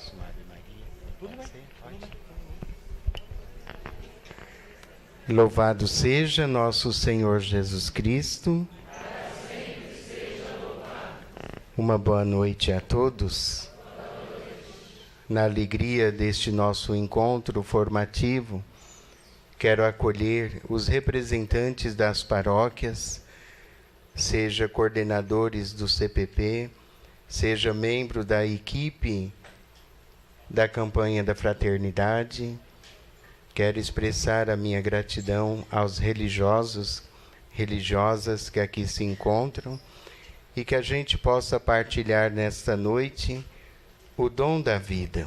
Posso uma Ave Maria? Pode ser? Pode. Louvado seja nosso Senhor Jesus Cristo. Uma boa noite a todos. Na alegria deste nosso encontro formativo, quero acolher os representantes das paróquias, seja coordenadores do CPP, seja membro da equipe da campanha da fraternidade. Quero expressar a minha gratidão aos religiosos, religiosas que aqui se encontram e que a gente possa partilhar nesta noite o dom da vida,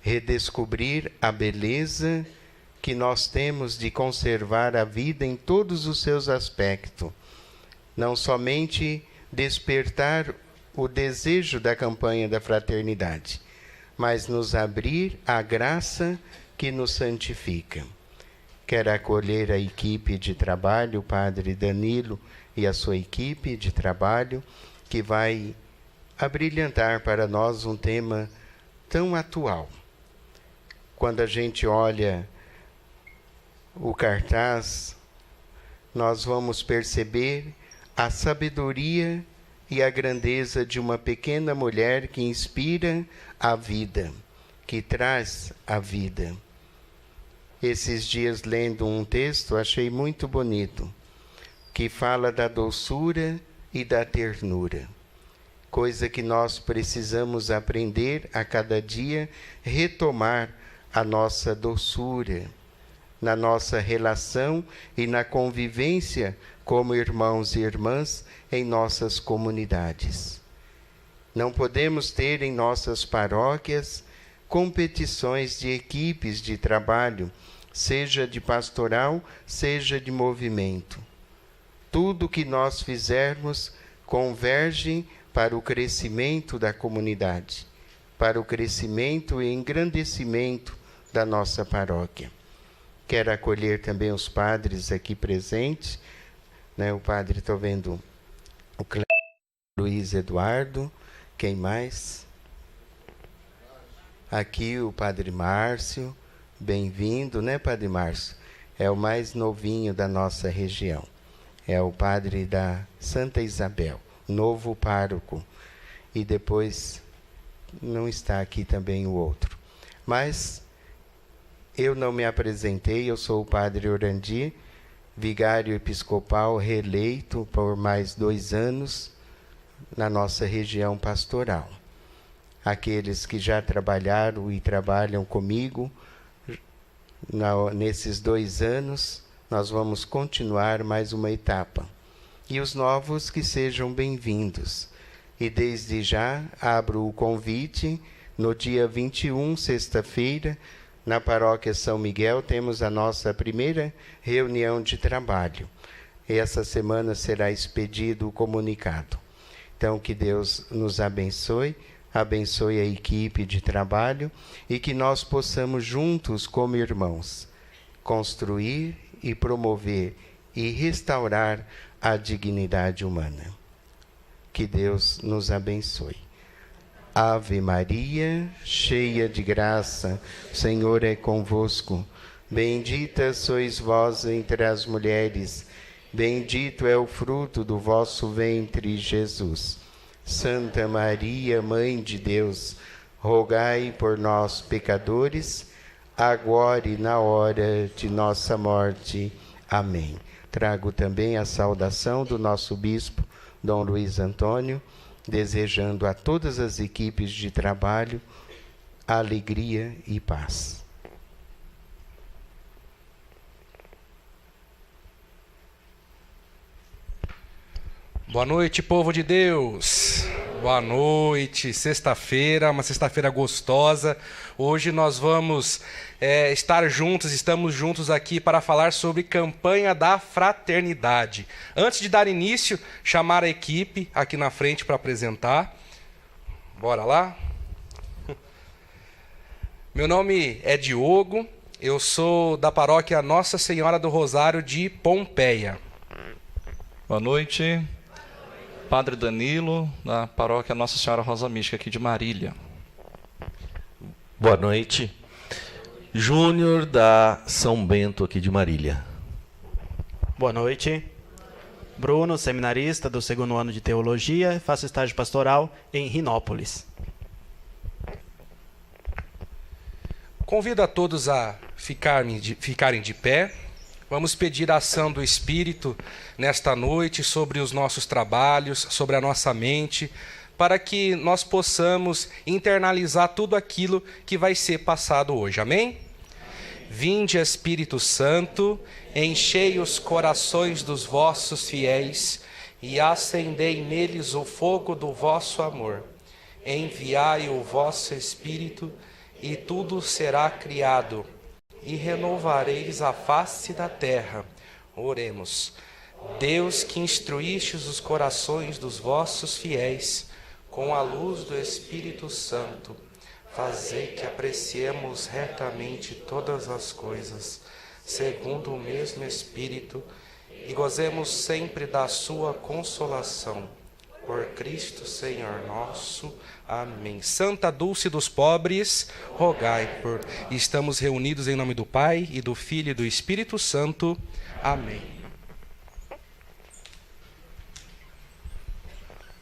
redescobrir a beleza que nós temos de conservar a vida em todos os seus aspectos, não somente despertar o desejo da campanha da fraternidade, mas nos abrir à graça que nos santifica. Quero acolher a equipe de trabalho, o Padre Danilo e a sua equipe de trabalho, que vai abrilhantar para nós um tema tão atual. Quando a gente olha o cartaz, nós vamos perceber a sabedoria e a grandeza de uma pequena mulher que inspira a vida, que traz a vida. Esses dias, lendo um texto, achei muito bonito, que fala da doçura e da ternura, coisa que nós precisamos aprender a cada dia, retomar a nossa doçura na nossa relação e na convivência como irmãos e irmãs em nossas comunidades. Não podemos ter em nossas paróquias competições de equipes de trabalho, seja de pastoral, seja de movimento. Tudo que nós fizermos converge para o crescimento da comunidade, para o crescimento e engrandecimento da nossa paróquia. Quero acolher também os padres aqui presentes, né? O padre, estou vendo o Luiz Eduardo, quem mais? Aqui o Padre Márcio, bem-vindo, né, Padre Márcio? É o mais novinho da nossa região, é o padre da Santa Isabel, novo pároco, e depois não está aqui também o outro. Mas eu não me apresentei, eu sou o Padre Orandi, vigário episcopal reeleito por mais 2 anos na nossa região pastoral. Aqueles que já trabalharam e trabalham comigo, nesses 2 anos, nós vamos continuar mais uma etapa. E os novos que sejam bem-vindos. E desde já abro o convite, no dia 21, sexta-feira, na paróquia São Miguel, temos a nossa primeira reunião de trabalho. E essa semana será expedido o comunicado. Então, que Deus nos abençoe, abençoe a equipe de trabalho e que nós possamos juntos, como irmãos, construir e promover e restaurar a dignidade humana. Que Deus nos abençoe. Ave Maria, cheia de graça, o Senhor é convosco. Bendita sois vós entre as mulheres, bendito é o fruto do vosso ventre, Jesus. Santa Maria, Mãe de Deus, rogai por nós, pecadores, agora e na hora de nossa morte. Amém. Trago também a saudação do nosso bispo, Dom Luiz Antônio, desejando a todas as equipes de trabalho alegria e paz. Boa noite, povo de Deus. Boa noite. Sexta-feira, uma sexta-feira gostosa. Hoje nós vamos estamos juntos aqui para falar sobre campanha da fraternidade. Antes de dar início, chamar a equipe aqui na frente para apresentar. Bora lá? Meu nome é Diogo, eu sou da paróquia Nossa Senhora do Rosário de Pompeia. Boa noite. Padre Danilo, da paróquia Nossa Senhora Rosa Mística, aqui de Marília. Boa noite. Júnior da São Bento, aqui de Marília. Boa noite. Bruno, seminarista do 2º ano de Teologia, faço estágio pastoral em Rinópolis. Convido a todos a ficarem de pé. Vamos pedir a ação do Espírito nesta noite sobre os nossos trabalhos, sobre a nossa mente, para que nós possamos internalizar tudo aquilo que vai ser passado hoje. Amém? Vinde, Espírito Santo, enchei os corações dos vossos fiéis e acendei neles o fogo do vosso amor. Enviai o vosso Espírito e tudo será criado, e renovareis a face da terra. Oremos. Deus, que instruístes os corações dos vossos fiéis com a luz do Espírito Santo, fazei que apreciemos retamente todas as coisas, segundo o mesmo Espírito, e gozemos sempre da sua consolação. Por Cristo Senhor nosso. Amém. Santa Dulce dos pobres, rogai por... Estamos reunidos em nome do Pai, e do Filho e do Espírito Santo. Amém.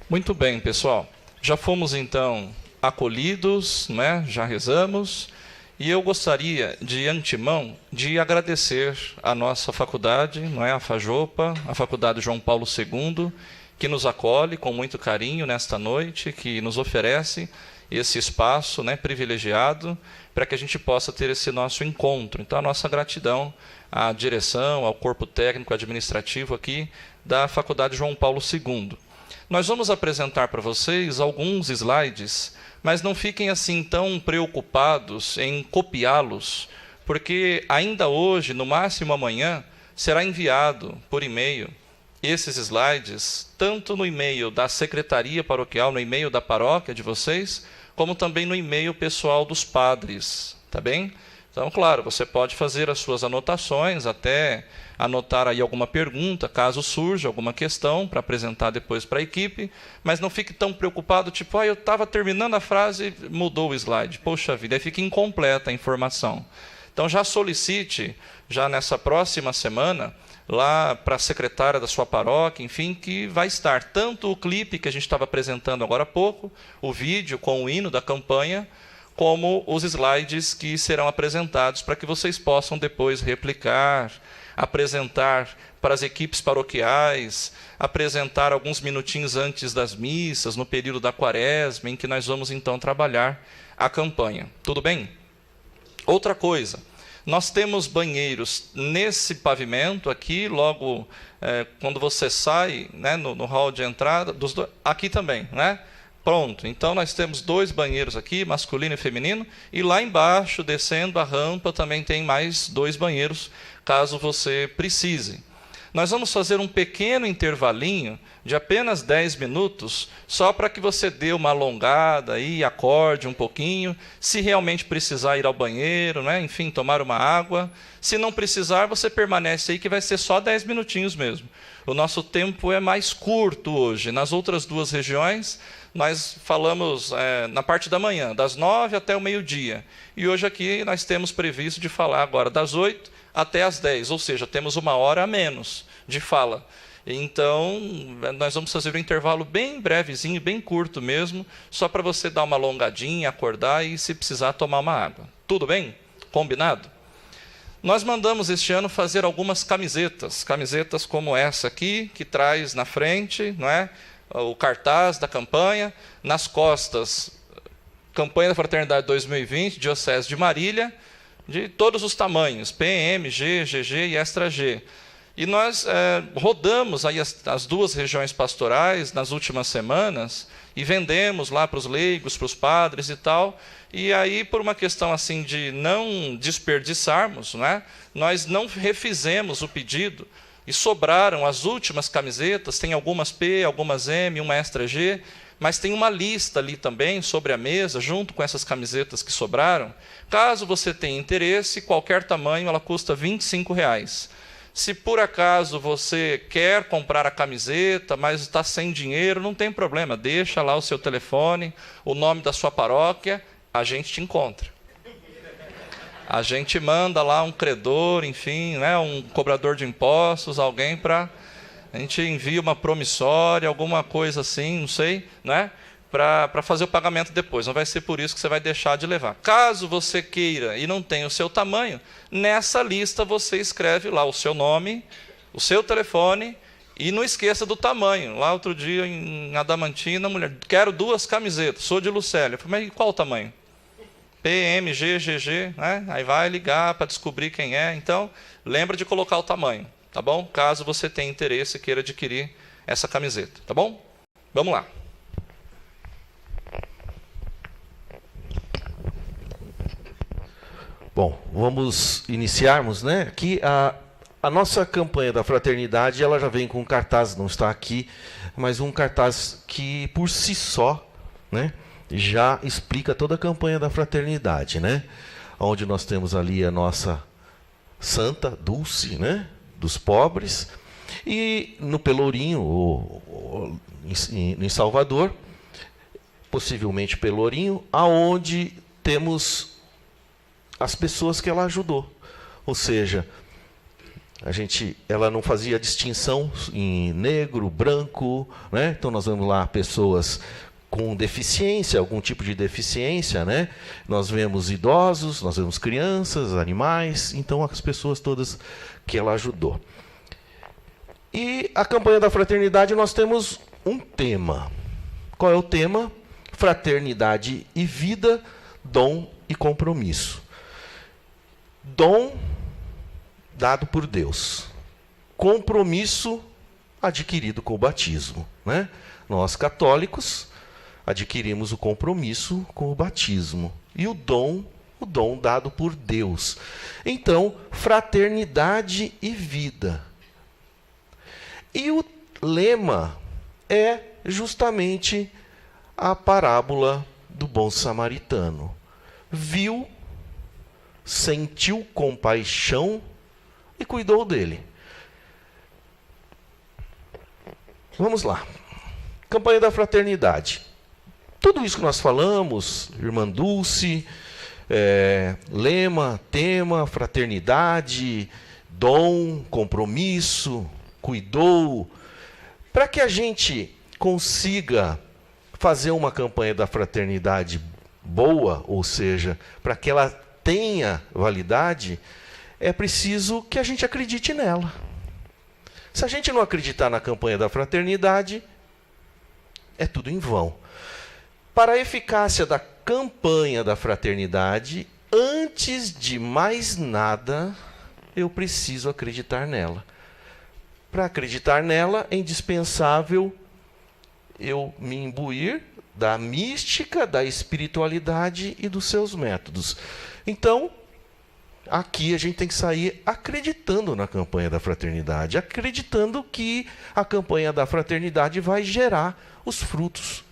Muito bem, pessoal. Já fomos, então, acolhidos, né? Já rezamos. E eu gostaria, de antemão, de agradecer a nossa faculdade, não é? A FAJOPA, a Faculdade João Paulo II, que nos acolhe com muito carinho nesta noite, que nos oferece esse espaço, né, privilegiado para que a gente possa ter esse nosso encontro. Então, a nossa gratidão à direção, ao corpo técnico administrativo aqui da Faculdade João Paulo II. Nós vamos apresentar para vocês alguns slides, mas não fiquem assim tão preocupados em copiá-los, porque ainda hoje, no máximo amanhã, será enviado por e-mail esses slides, tanto no e-mail da secretaria paroquial, no e-mail da paróquia de vocês, como também no e-mail pessoal dos padres, tá bem? Então, claro, você pode fazer as suas anotações, até anotar aí alguma pergunta, caso surja alguma questão, para apresentar depois para a equipe, mas não fique tão preocupado, tipo, eu estava terminando a frase e mudou o slide. Poxa vida, aí fica incompleta a informação. Então, já solicite, já nessa próxima semana, lá para a secretária da sua paróquia, enfim, que vai estar tanto o clipe que a gente estava apresentando agora há pouco, o vídeo com o hino da campanha, como os slides que serão apresentados para que vocês possam depois replicar, apresentar para as equipes paroquiais, apresentar alguns minutinhos antes das missas, no período da quaresma, em que nós vamos então trabalhar a campanha. Tudo bem? Outra coisa, nós temos banheiros nesse pavimento aqui, logo quando você sai, né, no hall de entrada, aqui também, né? Pronto, então nós temos 2 banheiros aqui, masculino e feminino, e lá embaixo, descendo a rampa, também tem mais 2 banheiros, caso você precise. Nós vamos fazer um pequeno intervalinho de apenas 10 minutos, só para que você dê uma alongada e acorde um pouquinho, se realmente precisar ir ao banheiro, né? Enfim, tomar uma água. Se não precisar, você permanece aí, que vai ser só 10 minutinhos mesmo. O nosso tempo é mais curto hoje. Nas outras 2 regiões, nós falamos na parte da manhã, das 9 até o meio-dia. E hoje aqui nós temos previsto de falar agora das 8 até as 10, ou seja, temos 1 hora a menos de fala. Então, nós vamos fazer um intervalo bem brevezinho, bem curto mesmo, só para você dar uma alongadinha, acordar e, se precisar, tomar uma água. Tudo bem? Combinado? Nós mandamos este ano fazer algumas camisetas como essa aqui, que traz na frente, não é, o cartaz da campanha, nas costas, Campanha da Fraternidade 2020, Diocese de Marília, de todos os tamanhos, PM, G, GG e Extra G. E nós rodamos aí as 2 regiões pastorais nas últimas semanas e vendemos lá para os leigos, para os padres e tal. E aí, por uma questão assim de não desperdiçarmos, né, nós não refizemos o pedido e sobraram as últimas camisetas, tem algumas P, algumas M, uma Extra G, mas tem uma lista ali também sobre a mesa, junto com essas camisetas que sobraram. Caso você tenha interesse, qualquer tamanho, ela custa R$ 25,00. Se por acaso você quer comprar a camiseta, mas está sem dinheiro, não tem problema, deixa lá o seu telefone, o nome da sua paróquia, a gente te encontra. A gente manda lá um credor, enfim, né, um cobrador de impostos, alguém para... A gente envia uma promissória, alguma coisa assim, não sei, né, para fazer o pagamento depois. Não vai ser por isso que você vai deixar de levar. Caso você queira e não tenha o seu tamanho, nessa lista você escreve lá o seu nome, o seu telefone e não esqueça do tamanho. Lá outro dia em Adamantina, a mulher, quero 2 camisetas, sou de Lucélia. Eu falei, mas qual o tamanho? PM, GG, né? Aí vai ligar para descobrir quem é. Então, lembra de colocar o tamanho, tá bom? Caso você tenha interesse e queira adquirir essa camiseta, tá bom? Vamos lá. Bom, vamos iniciarmos, né? Aqui a nossa campanha da fraternidade, ela já vem com um cartaz, não está aqui, mas um cartaz que por si só, né, já explica toda a campanha da fraternidade, né? Onde nós temos ali a nossa Santa Dulce, né, dos pobres, e no Pelourinho, em Salvador, possivelmente Pelourinho, aonde temos as pessoas que ela ajudou. Ou seja, ela não fazia distinção em negro, branco, né? Então nós vemos lá pessoas com deficiência, algum tipo de deficiência, né? Nós vemos idosos, nós vemos crianças, animais, então as pessoas todas que ela ajudou. E a campanha da fraternidade nós temos um tema. Qual é o tema? Fraternidade e vida, dom e compromisso. Dom dado por Deus. Compromisso adquirido com o batismo, né? Nós católicos adquirimos o compromisso com o batismo e o dom dado por Deus. Então, fraternidade e vida. E o lema é justamente a parábola do bom samaritano. Viu, sentiu compaixão e cuidou dele. Vamos lá. Campanha da fraternidade. Tudo isso que nós falamos, irmã Dulce, lema, tema, fraternidade, dom, compromisso, cuidou. Para que a gente consiga fazer uma campanha da fraternidade boa, ou seja, para que ela tenha validade, é preciso que a gente acredite nela. Se a gente não acreditar na campanha da fraternidade, é tudo em vão. Para a eficácia da campanha da fraternidade, antes de mais nada, eu preciso acreditar nela. Para acreditar nela, é indispensável eu me imbuir da mística, da espiritualidade e dos seus métodos. Então, aqui a gente tem que sair acreditando na campanha da fraternidade, acreditando que a campanha da fraternidade vai gerar os frutos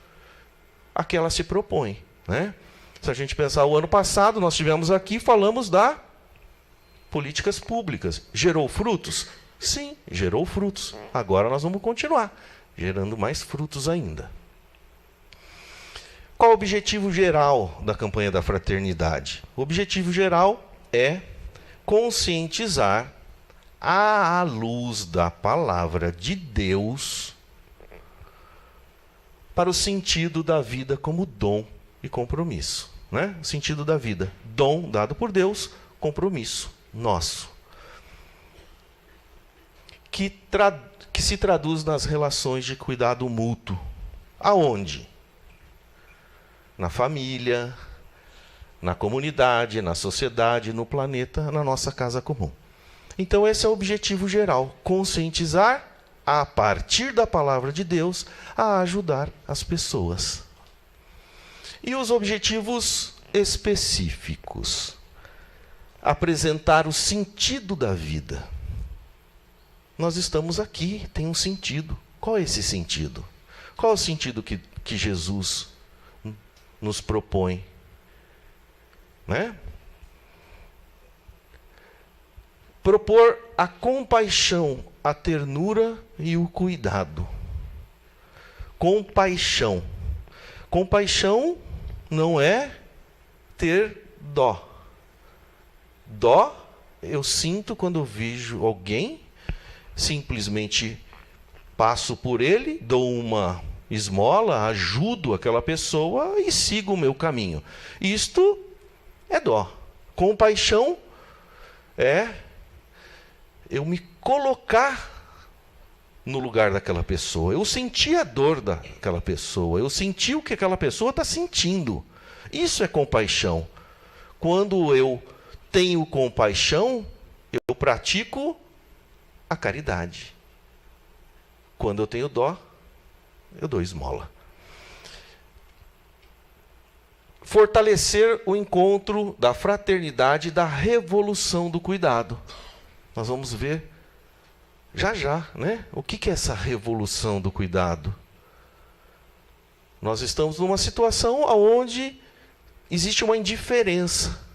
a que ela se propõe, né? Se a gente pensar o ano passado, nós tivemos aqui, falamos da políticas públicas. Gerou frutos? Sim, gerou frutos. Agora nós vamos continuar gerando mais frutos ainda. Qual o objetivo geral da campanha da fraternidade? O objetivo geral é conscientizar à luz da palavra de Deus para o sentido da vida como dom e compromisso, né? O sentido da vida, dom dado por Deus, compromisso nosso, que se traduz nas relações de cuidado mútuo. Aonde? Na família, na comunidade, na sociedade, no planeta, na nossa casa comum. Então esse é o objetivo geral, conscientizar a partir da palavra de Deus a ajudar as pessoas. E os objetivos específicos: apresentar o sentido da vida. Nós estamos aqui, tem um sentido. Qual é esse sentido? Qual é o sentido que Jesus nos propõe? Né? Propor a compaixão, a ternura e o cuidado. Compaixão. Compaixão não é ter dó. Dó eu sinto quando eu vejo alguém, simplesmente passo por ele, dou uma esmola, ajudo aquela pessoa e sigo o meu caminho. Isto é dó. Compaixão é eu me colocar no lugar daquela pessoa. Eu sentir a dor daquela pessoa. Eu sentir o que aquela pessoa está sentindo. Isso é compaixão. Quando eu tenho compaixão, eu pratico a caridade. Quando eu tenho dó, eu dou esmola. Fortalecer o encontro da fraternidade e da revolução do cuidado. Nós vamos ver já, né? O que é essa revolução do cuidado? Nós estamos numa situação onde existe uma indiferença.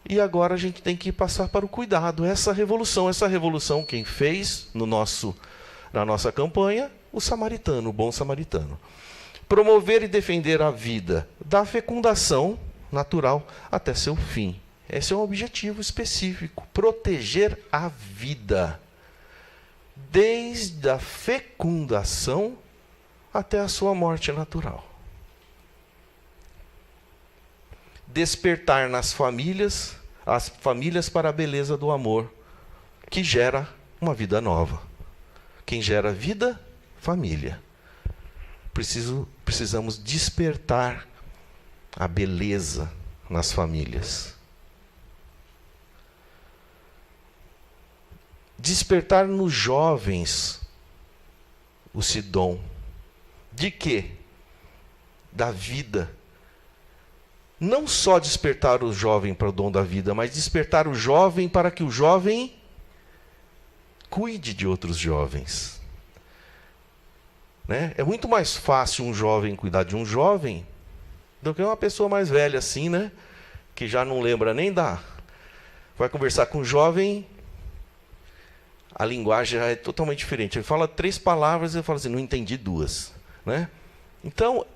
E agora a gente tem que passar para o cuidado. Essa revolução quem fez na nossa campanha? O samaritano, o bom samaritano. Promover e defender a vida da fecundação natural até seu fim. Esse é um objetivo específico. Proteger a vida. Desde a fecundação até a sua morte natural. Despertar nas famílias, as famílias para a beleza do amor, que gera uma vida nova. Quem gera vida? Família. Precisamos despertar a beleza nas famílias. Despertar nos jovens esse dom. De quê? Da vida. Não só despertar o jovem para o dom da vida, mas despertar o jovem para que o jovem cuide de outros jovens. Né? É muito mais fácil um jovem cuidar de um jovem do que uma pessoa mais velha assim, né? Que já não lembra nem vai conversar com um jovem, a linguagem já é totalmente diferente. Ele fala 3 palavras e eu falo assim, não entendi 2. Né? Então,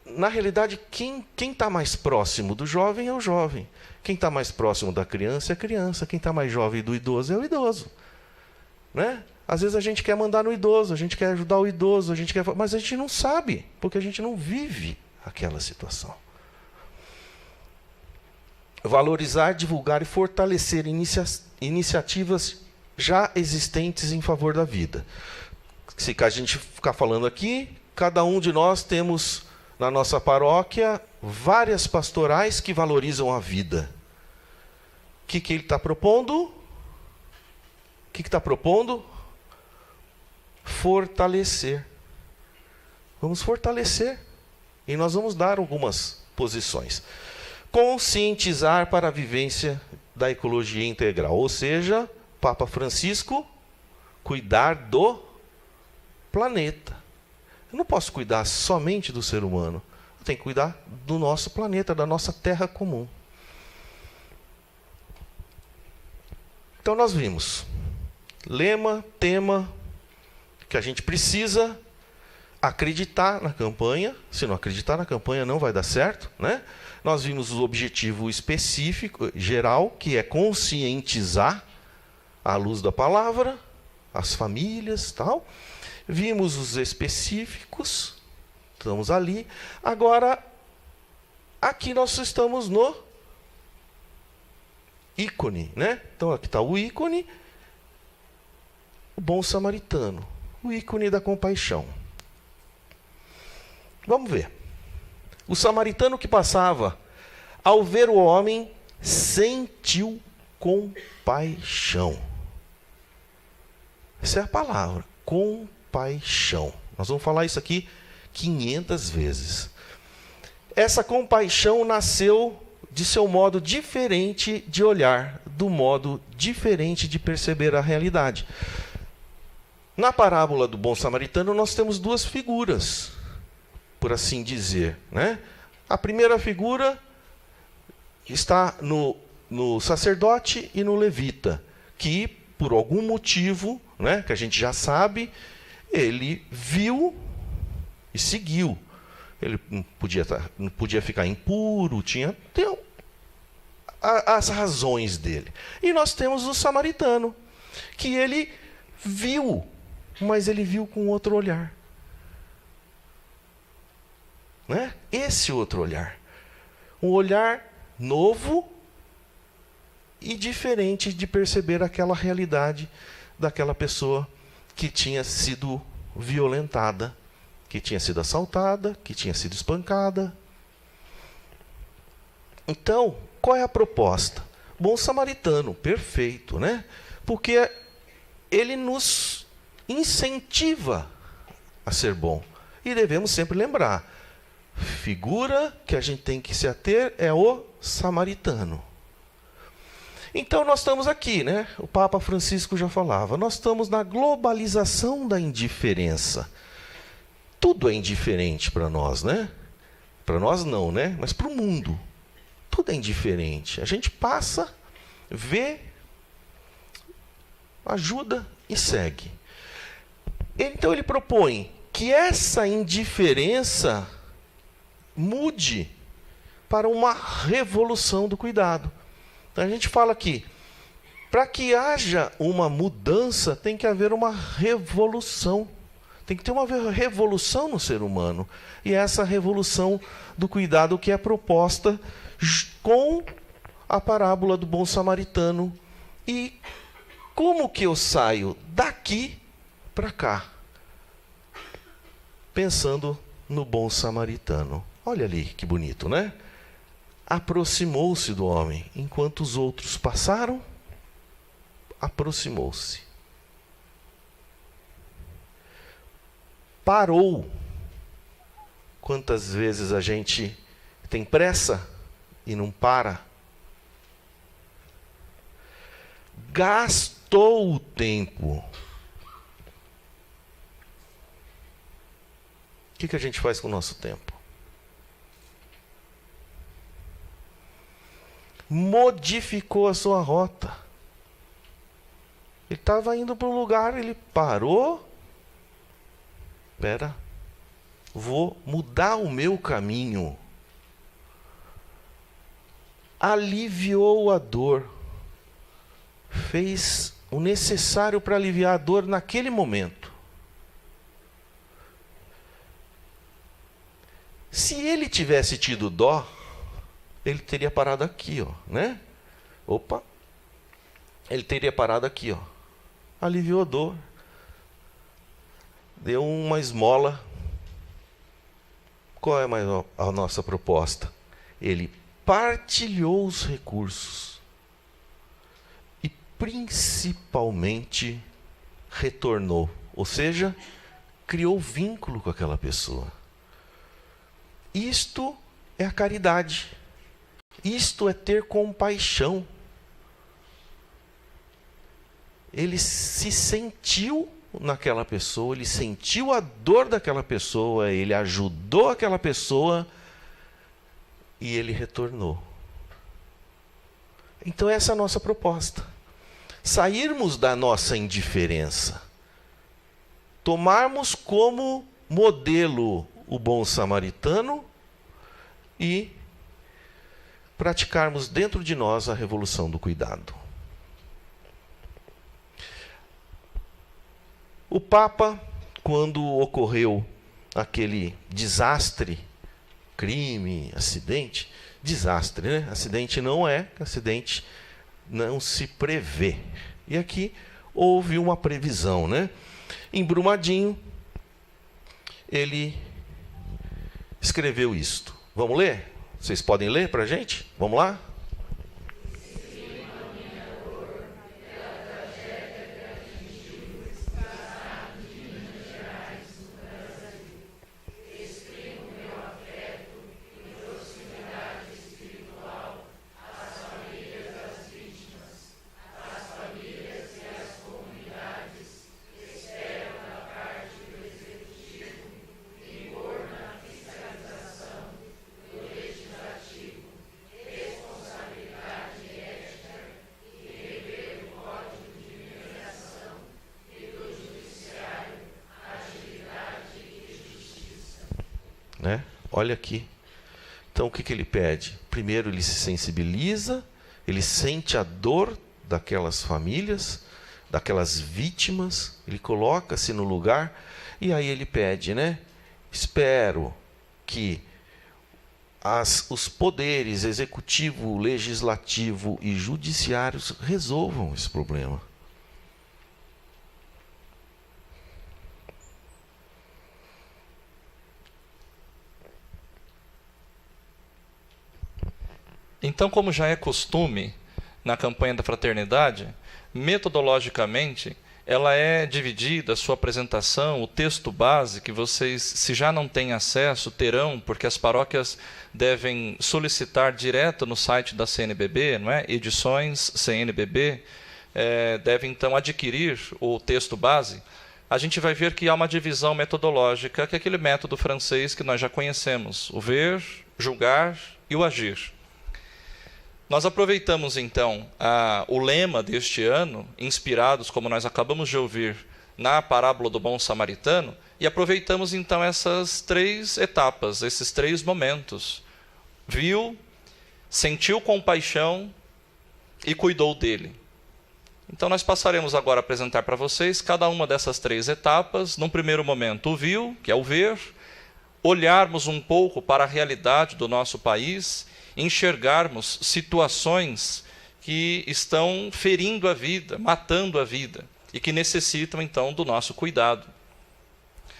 na realidade, quem está mais próximo do jovem é o jovem. Quem está mais próximo da criança é a criança. Quem está mais jovem do idoso é o idoso. Né? Às vezes a gente quer mandar no idoso, a gente quer ajudar o idoso, mas a gente não sabe, porque a gente não vive aquela situação. Valorizar, divulgar e fortalecer iniciativas já existentes em favor da vida. Se a gente ficar falando aqui, cada um de nós temos na nossa paróquia várias pastorais que valorizam a vida. O que ele está propondo? O que está propondo? Fortalecer. Vamos fortalecer. E nós vamos dar algumas posições. Conscientizar para a vivência da ecologia integral. Ou seja, Papa Francisco, cuidar do planeta. Eu não posso cuidar somente do ser humano. Eu tenho que cuidar do nosso planeta, da nossa terra comum. Então nós vimos lema, tema, que a gente precisa acreditar na campanha. Se não acreditar na campanha, não vai dar certo, né? Nós vimos o objetivo específico, geral, que é conscientizar à luz da palavra, as famílias, tal. Vimos os específicos, estamos ali. Agora, aqui nós estamos no ícone, né? Então aqui está o ícone, o bom samaritano, o ícone da compaixão. Vamos ver. O samaritano que passava, ao ver o homem, sentiu compaixão. Essa é a palavra, compaixão. Nós vamos falar isso aqui 500 vezes. Essa compaixão nasceu de seu modo diferente de olhar, do modo diferente de perceber a realidade. Na parábola do bom samaritano, nós temos 2 figuras, por assim dizer, né? A primeira figura está no sacerdote e no levita, que, por algum motivo, né, que a gente já sabe, ele viu e seguiu. Ele não podia ficar impuro, as razões dele. E nós temos o samaritano, que ele viu, mas ele viu com outro olhar. Né? Esse outro olhar. Um olhar novo e diferente de perceber aquela realidade daquela pessoa que tinha sido violentada, que tinha sido assaltada, que tinha sido espancada. Então, qual é a proposta? Bom samaritano, perfeito, né? Porque ele nos incentiva a ser bom. E devemos sempre lembrar, figura que a gente tem que se ater é o samaritano. Então nós estamos aqui, né? O Papa Francisco já falava, nós estamos na globalização da indiferença. Tudo é indiferente para nós, né? Para nós não, né? Mas para o mundo. Tudo é indiferente. A gente passa, vê, ajuda e segue. Então ele propõe que essa indiferença mude para uma revolução do cuidado. Então a gente fala aqui, para que haja uma mudança, tem que haver uma revolução. Tem que ter uma revolução no ser humano. E essa revolução do cuidado que é proposta com a parábola do bom samaritano. E como que eu saio daqui para cá? Pensando no bom samaritano. Olha ali que bonito, né? Aproximou-se do homem, enquanto os outros passaram, aproximou-se. Parou. Quantas vezes a gente tem pressa e não para? Gastou o tempo. O que a gente faz com o nosso tempo? Modificou a sua rota. Ele estava indo para um lugar, ele parou. Espera, vou mudar o meu caminho. Aliviou a dor. Fez o necessário para aliviar a dor naquele momento. Se ele tivesse tido dó, ele teria parado aqui, ó, né? Opa! Ele teria parado aqui, ó. Aliviou a dor. Deu uma esmola. Qual é mais a nossa proposta? Ele partilhou os recursos. E principalmente retornou. Ou seja, criou vínculo com aquela pessoa. Isto é a caridade. Isto é ter compaixão. Ele se sentiu naquela pessoa, ele sentiu a dor daquela pessoa, ele ajudou aquela pessoa e ele retornou. Então essa é a nossa proposta. Sairmos da nossa indiferença. Tomarmos como modelo o bom samaritano e praticarmos dentro de nós a revolução do cuidado. O Papa, quando ocorreu aquele desastre, crime, acidente, desastre, né? Acidente não é, acidente não se prevê. E aqui houve uma previsão, né? Em Brumadinho, ele escreveu isto. Vamos ler? Vocês podem ler para a gente? Vamos lá? Né? Olha aqui. Então o que ele pede? Primeiro ele se sensibiliza, ele sente a dor daquelas famílias, daquelas vítimas, ele coloca-se no lugar e aí ele pede, né? Espero que os poderes executivo, legislativo e judiciários resolvam esse problema. Então, como já é costume na campanha da fraternidade, metodologicamente, ela é dividida, a sua apresentação, o texto base, que vocês, se já não têm acesso, terão, porque as paróquias devem solicitar direto no site da CNBB, não é? Edições CNBB, devem então adquirir o texto base. A gente vai ver que há uma divisão metodológica, que é aquele método francês que nós já conhecemos, o ver, julgar e o agir. Nós aproveitamos, então, o lema deste ano, inspirados, como nós acabamos de ouvir, na parábola do bom samaritano, e aproveitamos, então, essas 3 etapas, esses 3 momentos. Viu, sentiu compaixão e cuidou dele. Então, nós passaremos agora a apresentar para vocês cada uma dessas 3 etapas. Num primeiro momento, o viu, que é o ver, olharmos um pouco para a realidade do nosso país, enxergarmos situações que estão ferindo a vida, matando a vida, e que necessitam, então, do nosso cuidado.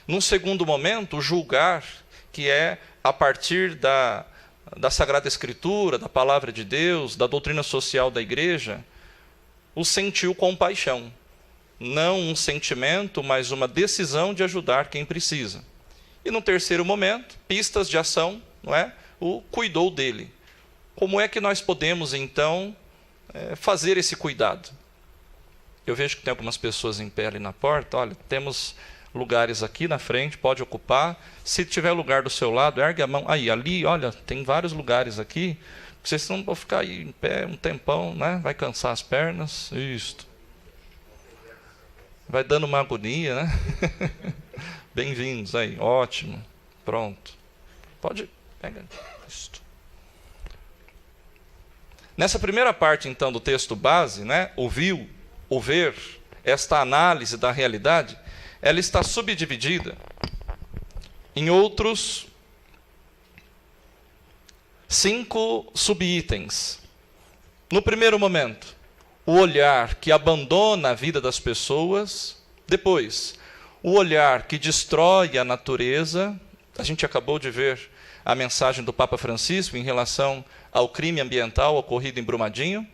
Num segundo momento, o julgar, que é a partir da Sagrada Escritura, da Palavra de Deus, da doutrina social da Igreja, o sentiu compaixão. Não um sentimento, mas uma decisão de ajudar quem precisa. E no terceiro momento, pistas de ação, não é? O cuidou dele. Como é que nós podemos, então, fazer esse cuidado? Eu vejo que tem algumas pessoas em pé ali na porta. Olha, temos lugares aqui na frente, pode ocupar. Se tiver lugar do seu lado, ergue a mão. Aí, ali, olha, tem vários lugares aqui. Vocês não vão ficar aí em pé um tempão, né? Vai cansar as pernas. Isto. Vai dando uma agonia, né? Bem-vindos aí, ótimo. Pronto. Pode, pega isto. Nessa primeira parte, então, do texto base, né, o viu, o ver, esta análise da realidade, ela está subdividida em outros 5 subitens. No primeiro momento, o olhar que abandona a vida das pessoas. Depois, o olhar que destrói a natureza. A gente acabou de ver a mensagem do Papa Francisco em relação ao crime ambiental ocorrido em Brumadinho.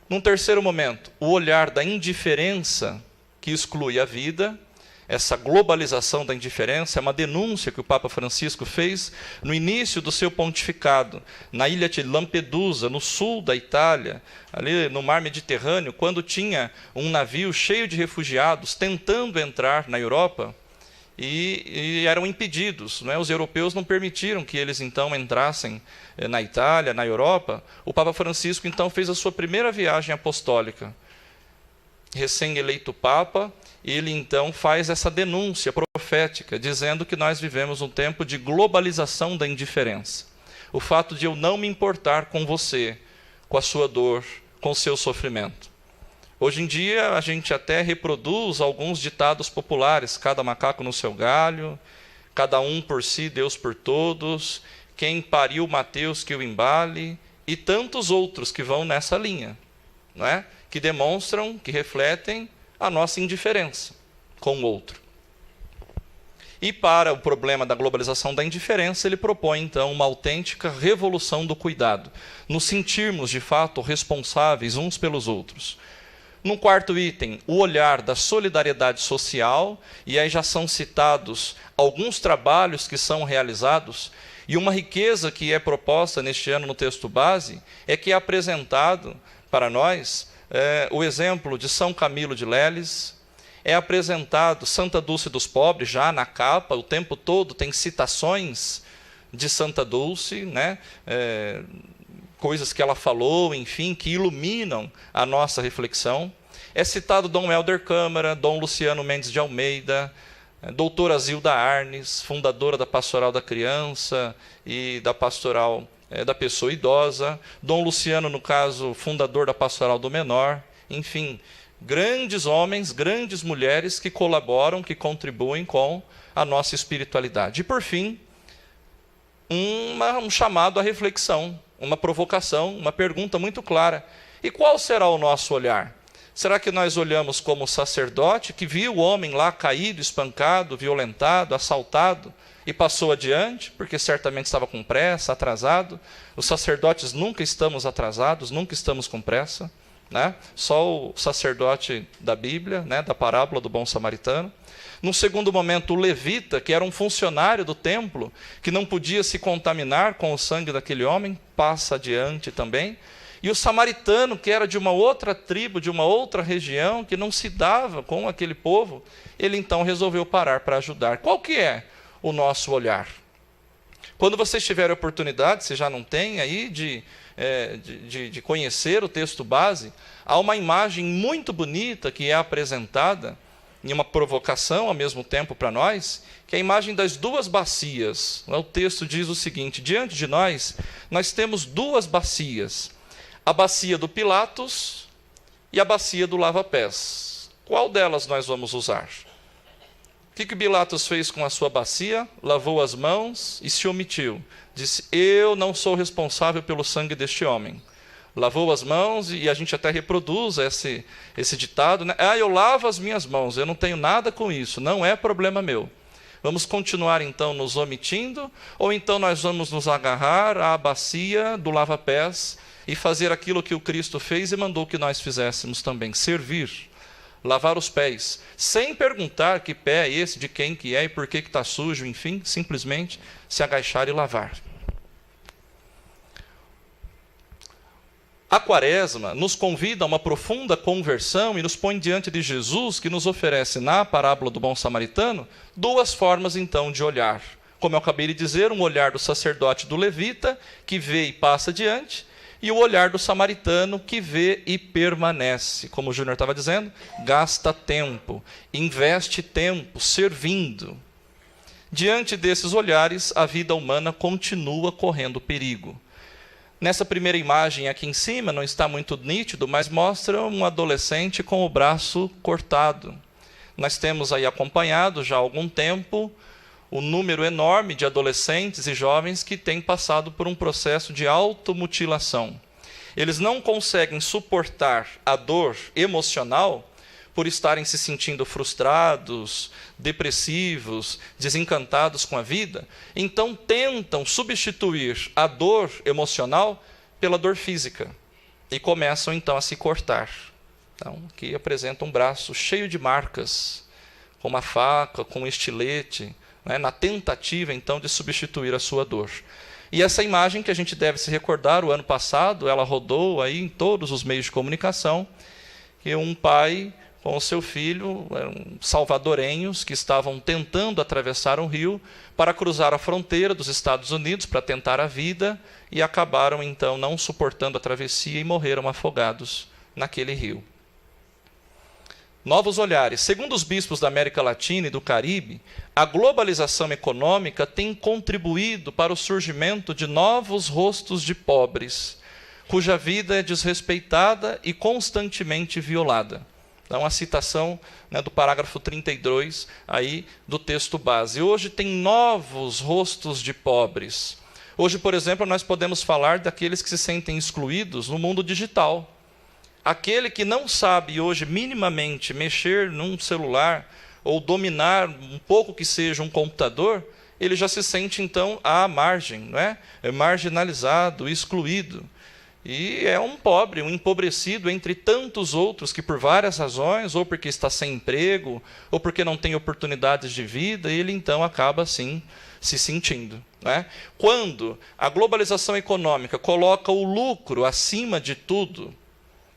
Num terceiro momento, o olhar da indiferença que exclui a vida. Essa globalização da indiferença é uma denúncia que o Papa Francisco fez no início do seu pontificado, na ilha de Lampedusa, no sul da Itália, ali no mar Mediterrâneo, quando tinha um navio cheio de refugiados tentando entrar na Europa, e eram impedidos, não é? Os europeus não permitiram que eles então entrassem na Itália, na Europa. O Papa Francisco então fez a sua primeira viagem apostólica. Recém-eleito Papa, ele então faz essa denúncia profética, dizendo que nós vivemos um tempo de globalização da indiferença. O fato de eu não me importar com você, com a sua dor, com o seu sofrimento. Hoje em dia, a gente até reproduz alguns ditados populares, cada macaco no seu galho, cada um por si, Deus por todos, quem pariu Mateus que o embale, e tantos outros que vão nessa linha, não é? Que demonstram, que refletem a nossa indiferença com o outro. E para o problema da globalização da indiferença, ele propõe, então, uma autêntica revolução do cuidado, nos sentirmos, de fato, responsáveis uns pelos outros. No quarto item, o olhar da solidariedade social, e aí já são citados alguns trabalhos que são realizados, e uma riqueza que é proposta neste ano no texto base, é que é apresentado para nós o exemplo de São Camilo de Leles, é apresentado Santa Dulce dos Pobres, já na capa, o tempo todo tem citações de Santa Dulce, né? Coisas que ela falou, enfim, que iluminam a nossa reflexão. É citado Dom Helder Câmara, Dom Luciano Mendes de Almeida, doutora Zilda Arnes, fundadora da Pastoral da Criança e da Pastoral da pessoa idosa, Dom Luciano, no caso, fundador da Pastoral do Menor, enfim, grandes homens, grandes mulheres que colaboram, que contribuem com a nossa espiritualidade. E, por fim, um chamado à reflexão, uma provocação, uma pergunta muito clara. E qual será o nosso olhar? Será que nós olhamos como o sacerdote que viu o homem lá caído, espancado, violentado, assaltado e passou adiante, porque certamente estava com pressa, atrasado? Os sacerdotes nunca estamos atrasados, nunca estamos com pressa, né? Só o sacerdote da Bíblia, né, da parábola do bom samaritano. Num segundo momento, o levita, que era um funcionário do templo, que não podia se contaminar com o sangue daquele homem, passa adiante também. E o samaritano, que era de uma outra tribo, de uma outra região, que não se dava com aquele povo, ele então resolveu parar para ajudar. Qual que é o nosso olhar? Quando vocês tiverem oportunidade, se já não tem aí, de conhecer o texto base, há uma imagem muito bonita que é apresentada, em uma provocação ao mesmo tempo para nós, que é a imagem das duas bacias. O texto diz o seguinte: diante de nós temos duas bacias, a bacia do Pilatos e a bacia do lava-pés. Qual delas nós vamos usar? O que Pilatos fez com a sua bacia? Lavou as mãos e se omitiu. Disse: eu não sou responsável pelo sangue deste homem. Lavou as mãos, e a gente até reproduz esse ditado, né? Eu lavo as minhas mãos, eu não tenho nada com isso, não é problema meu. Vamos continuar então nos omitindo, ou então nós vamos nos agarrar à bacia do lava-pés e fazer aquilo que o Cristo fez e mandou que nós fizéssemos também: servir, lavar os pés, sem perguntar que pé é esse, de quem que é e por que está sujo, enfim, simplesmente se agachar e lavar. A Quaresma nos convida a uma profunda conversão e nos põe diante de Jesus, que nos oferece, na parábola do bom samaritano, duas formas então de olhar. Como eu acabei de dizer, um olhar do sacerdote e do levita, que vê e passa adiante, e o olhar do samaritano, que vê e permanece. Como o Júnior estava dizendo, gasta tempo, investe tempo, servindo. Diante desses olhares, a vida humana continua correndo perigo. Nessa primeira imagem aqui em cima, não está muito nítido, mas mostra um adolescente com o braço cortado. Nós temos aí acompanhado já há algum tempo o número enorme de adolescentes e jovens que têm passado por um processo de automutilação. Eles não conseguem suportar a dor emocional por estarem se sentindo frustrados, depressivos, desencantados com a vida, então tentam substituir a dor emocional pela dor física e começam então a se cortar. Então, aqui apresenta um braço cheio de marcas, com uma faca, com um estilete, né, na tentativa então de substituir a sua dor. E essa imagem, que a gente deve se recordar, o ano passado ela rodou aí em todos os meios de comunicação, que um pai com o seu filho, salvadorenhos, que estavam tentando atravessar um rio para cruzar a fronteira dos Estados Unidos para tentar a vida, e acabaram então não suportando a travessia e morreram afogados naquele rio. Novos olhares. Segundo os bispos da América Latina e do Caribe, a globalização econômica tem contribuído para o surgimento de novos rostos de pobres, cuja vida é desrespeitada e constantemente violada. Então, a citação, né, do parágrafo 32 aí, do texto base. Hoje tem novos rostos de pobres. Hoje, por exemplo, nós podemos falar daqueles que se sentem excluídos no mundo digital. Aquele que não sabe hoje minimamente mexer num celular ou dominar um pouco que seja um computador, ele já se sente então à margem, não é? É marginalizado, excluído. E é um pobre, um empobrecido entre tantos outros que, por várias razões, ou porque está sem emprego, ou porque não tem oportunidades de vida, ele então acaba assim se sentindo, né? Quando a globalização econômica coloca o lucro acima de tudo,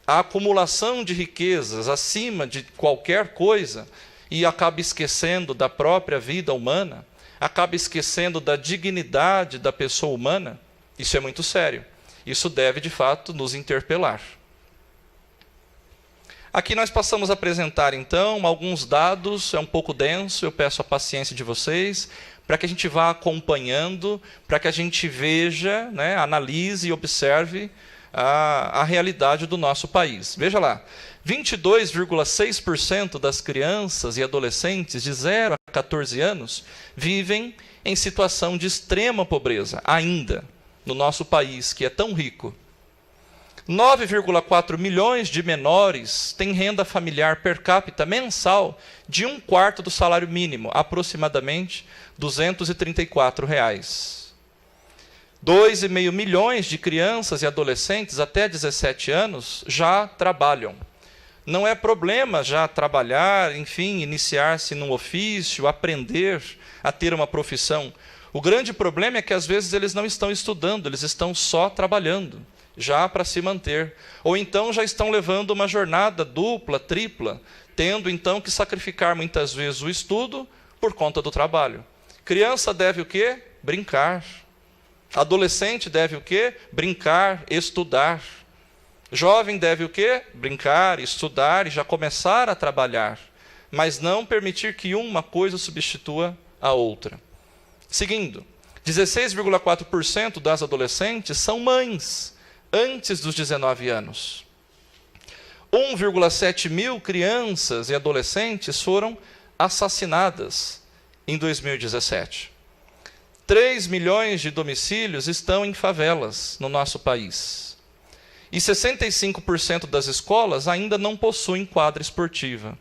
a acumulação de riquezas acima de qualquer coisa, e acaba esquecendo da própria vida humana, acaba esquecendo da dignidade da pessoa humana, isso é muito sério. Isso deve, de fato, nos interpelar. Aqui nós passamos a apresentar, então, alguns dados, é um pouco denso, eu peço a paciência de vocês, para que a gente vá acompanhando, para que a gente veja, né, analise e observe a realidade do nosso país. Veja lá, 22,6% das crianças e adolescentes de 0 a 14 anos vivem em situação de extrema pobreza, ainda, no nosso país, que é tão rico. 9,4 milhões de menores têm renda familiar per capita mensal de 1/4 do salário mínimo, aproximadamente R$ 234. 2,5 milhões de crianças e adolescentes até 17 anos já trabalham. Não é problema já trabalhar, enfim, iniciar-se num ofício, aprender a ter uma profissão. O grande problema é que às vezes eles não estão estudando, eles estão só trabalhando, já para se manter. Ou então já estão levando uma jornada dupla, tripla, tendo então que sacrificar muitas vezes o estudo por conta do trabalho. Criança deve o quê? Brincar. Adolescente deve o quê? Brincar, estudar. Jovem deve o quê? Brincar, estudar e já começar a trabalhar, mas não permitir que uma coisa substitua a outra. Seguindo, 16,4% das adolescentes são mães antes dos 19 anos. 1,7 mil crianças e adolescentes foram assassinadas em 2017. 3 milhões de domicílios estão em favelas no nosso país. E 65% das escolas ainda não possuem quadra esportiva.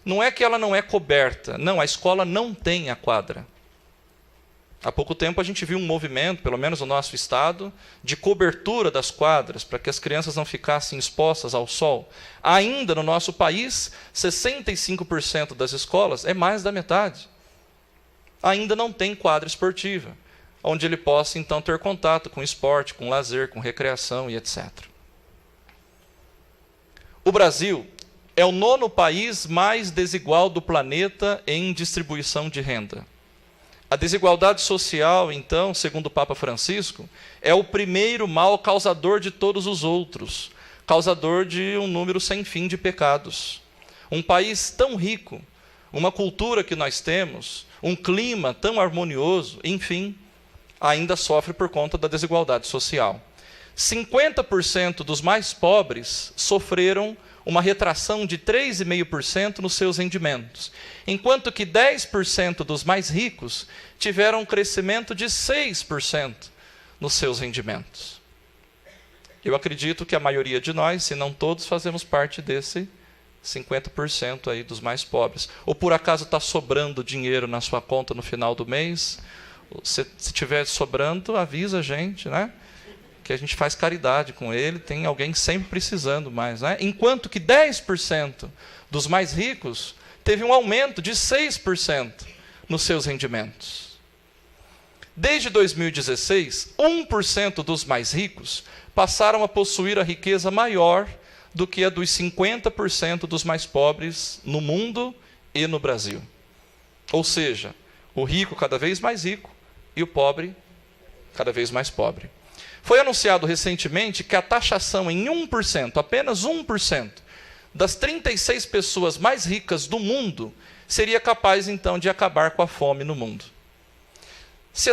Não é que ela não é coberta, não, a escola não tem a quadra. Há pouco tempo a gente viu um movimento, pelo menos no nosso estado, de cobertura das quadras, para que as crianças não ficassem expostas ao sol. Ainda no nosso país, 65% das escolas, é mais da metade, ainda não tem quadra esportiva, onde ele possa então ter contato com esporte, com lazer, com recreação e etc. O Brasil é o 9º país mais desigual do planeta em distribuição de renda. A desigualdade social, então, segundo o Papa Francisco, é o primeiro mal causador de todos os outros, causador de um número sem fim de pecados. Um país tão rico, uma cultura que nós temos, um clima tão harmonioso, enfim, ainda sofre por conta da desigualdade social. 50% dos mais pobres sofreram uma retração de 3,5% nos seus rendimentos, enquanto que 10% dos mais ricos tiveram um crescimento de 6% nos seus rendimentos. Eu acredito que a maioria de nós, se não todos, fazemos parte desse 50% aí dos mais pobres. Ou por acaso está sobrando dinheiro na sua conta no final do mês? Se estiver sobrando, avisa a gente, né? Que a gente faz caridade com ele, tem alguém sempre precisando mais, né? Enquanto que 10% dos mais ricos teve um aumento de 6% nos seus rendimentos. Desde 2016, 1% dos mais ricos passaram a possuir a riqueza maior do que a dos 50% dos mais pobres no mundo e no Brasil. Ou seja, o rico cada vez mais rico e o pobre cada vez mais pobre. Foi anunciado recentemente que a taxação em 1%, apenas 1%, das 36 pessoas mais ricas do mundo, seria capaz, então, de acabar com a fome no mundo. Se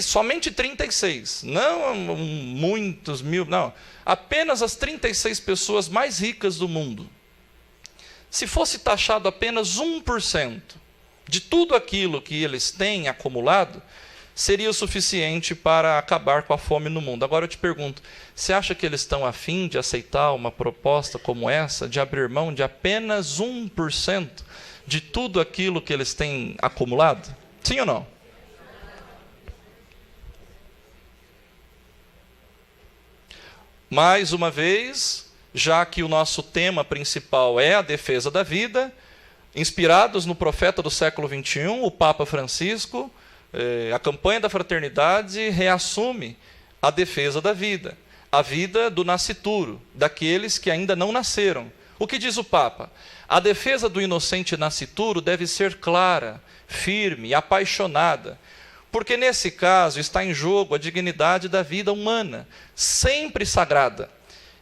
somente 36, não muitos mil, não, apenas as 36 pessoas mais ricas do mundo, se fosse taxado apenas 1% de tudo aquilo que eles têm acumulado, seria o suficiente para acabar com a fome no mundo. Agora eu te pergunto, você acha que eles estão a fim de aceitar uma proposta como essa, de abrir mão de apenas 1% de tudo aquilo que eles têm acumulado? Sim ou não? Mais uma vez, já que o nosso tema principal é a defesa da vida, inspirados no profeta do século XXI, o Papa Francisco, a campanha da fraternidade reassume a defesa da vida, a vida do nascituro, daqueles que ainda não nasceram. O que diz o Papa? A defesa do inocente nascituro deve ser clara, firme, apaixonada, porque nesse caso está em jogo a dignidade da vida humana, sempre sagrada.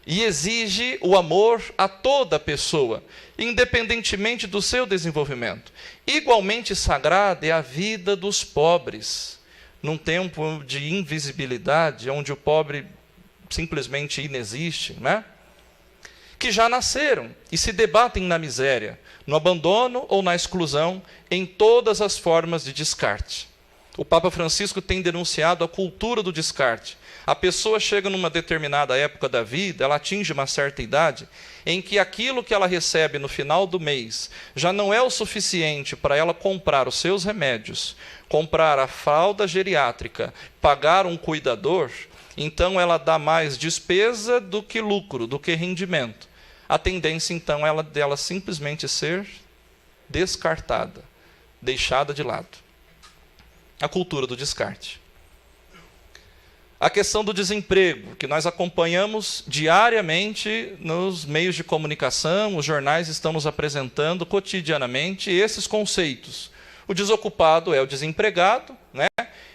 e exige o amor a toda pessoa, independentemente do seu desenvolvimento. Igualmente sagrada é a vida dos pobres, num tempo de invisibilidade, onde o pobre simplesmente inexiste, né? Que já nasceram e se debatem na miséria, no abandono ou na exclusão, em todas as formas de descarte. O Papa Francisco tem denunciado a cultura do descarte. A pessoa chega numa determinada época da vida, ela atinge uma certa idade, em que aquilo que ela recebe no final do mês já não é o suficiente para ela comprar os seus remédios, comprar a fralda geriátrica, pagar um cuidador, então ela dá mais despesa do que lucro, do que rendimento. A tendência, então, é dela simplesmente ser descartada, deixada de lado. A cultura do descarte. A questão do desemprego, que nós acompanhamos diariamente nos meios de comunicação, os jornais estão nos apresentando cotidianamente esses conceitos. O desocupado é o desempregado, né?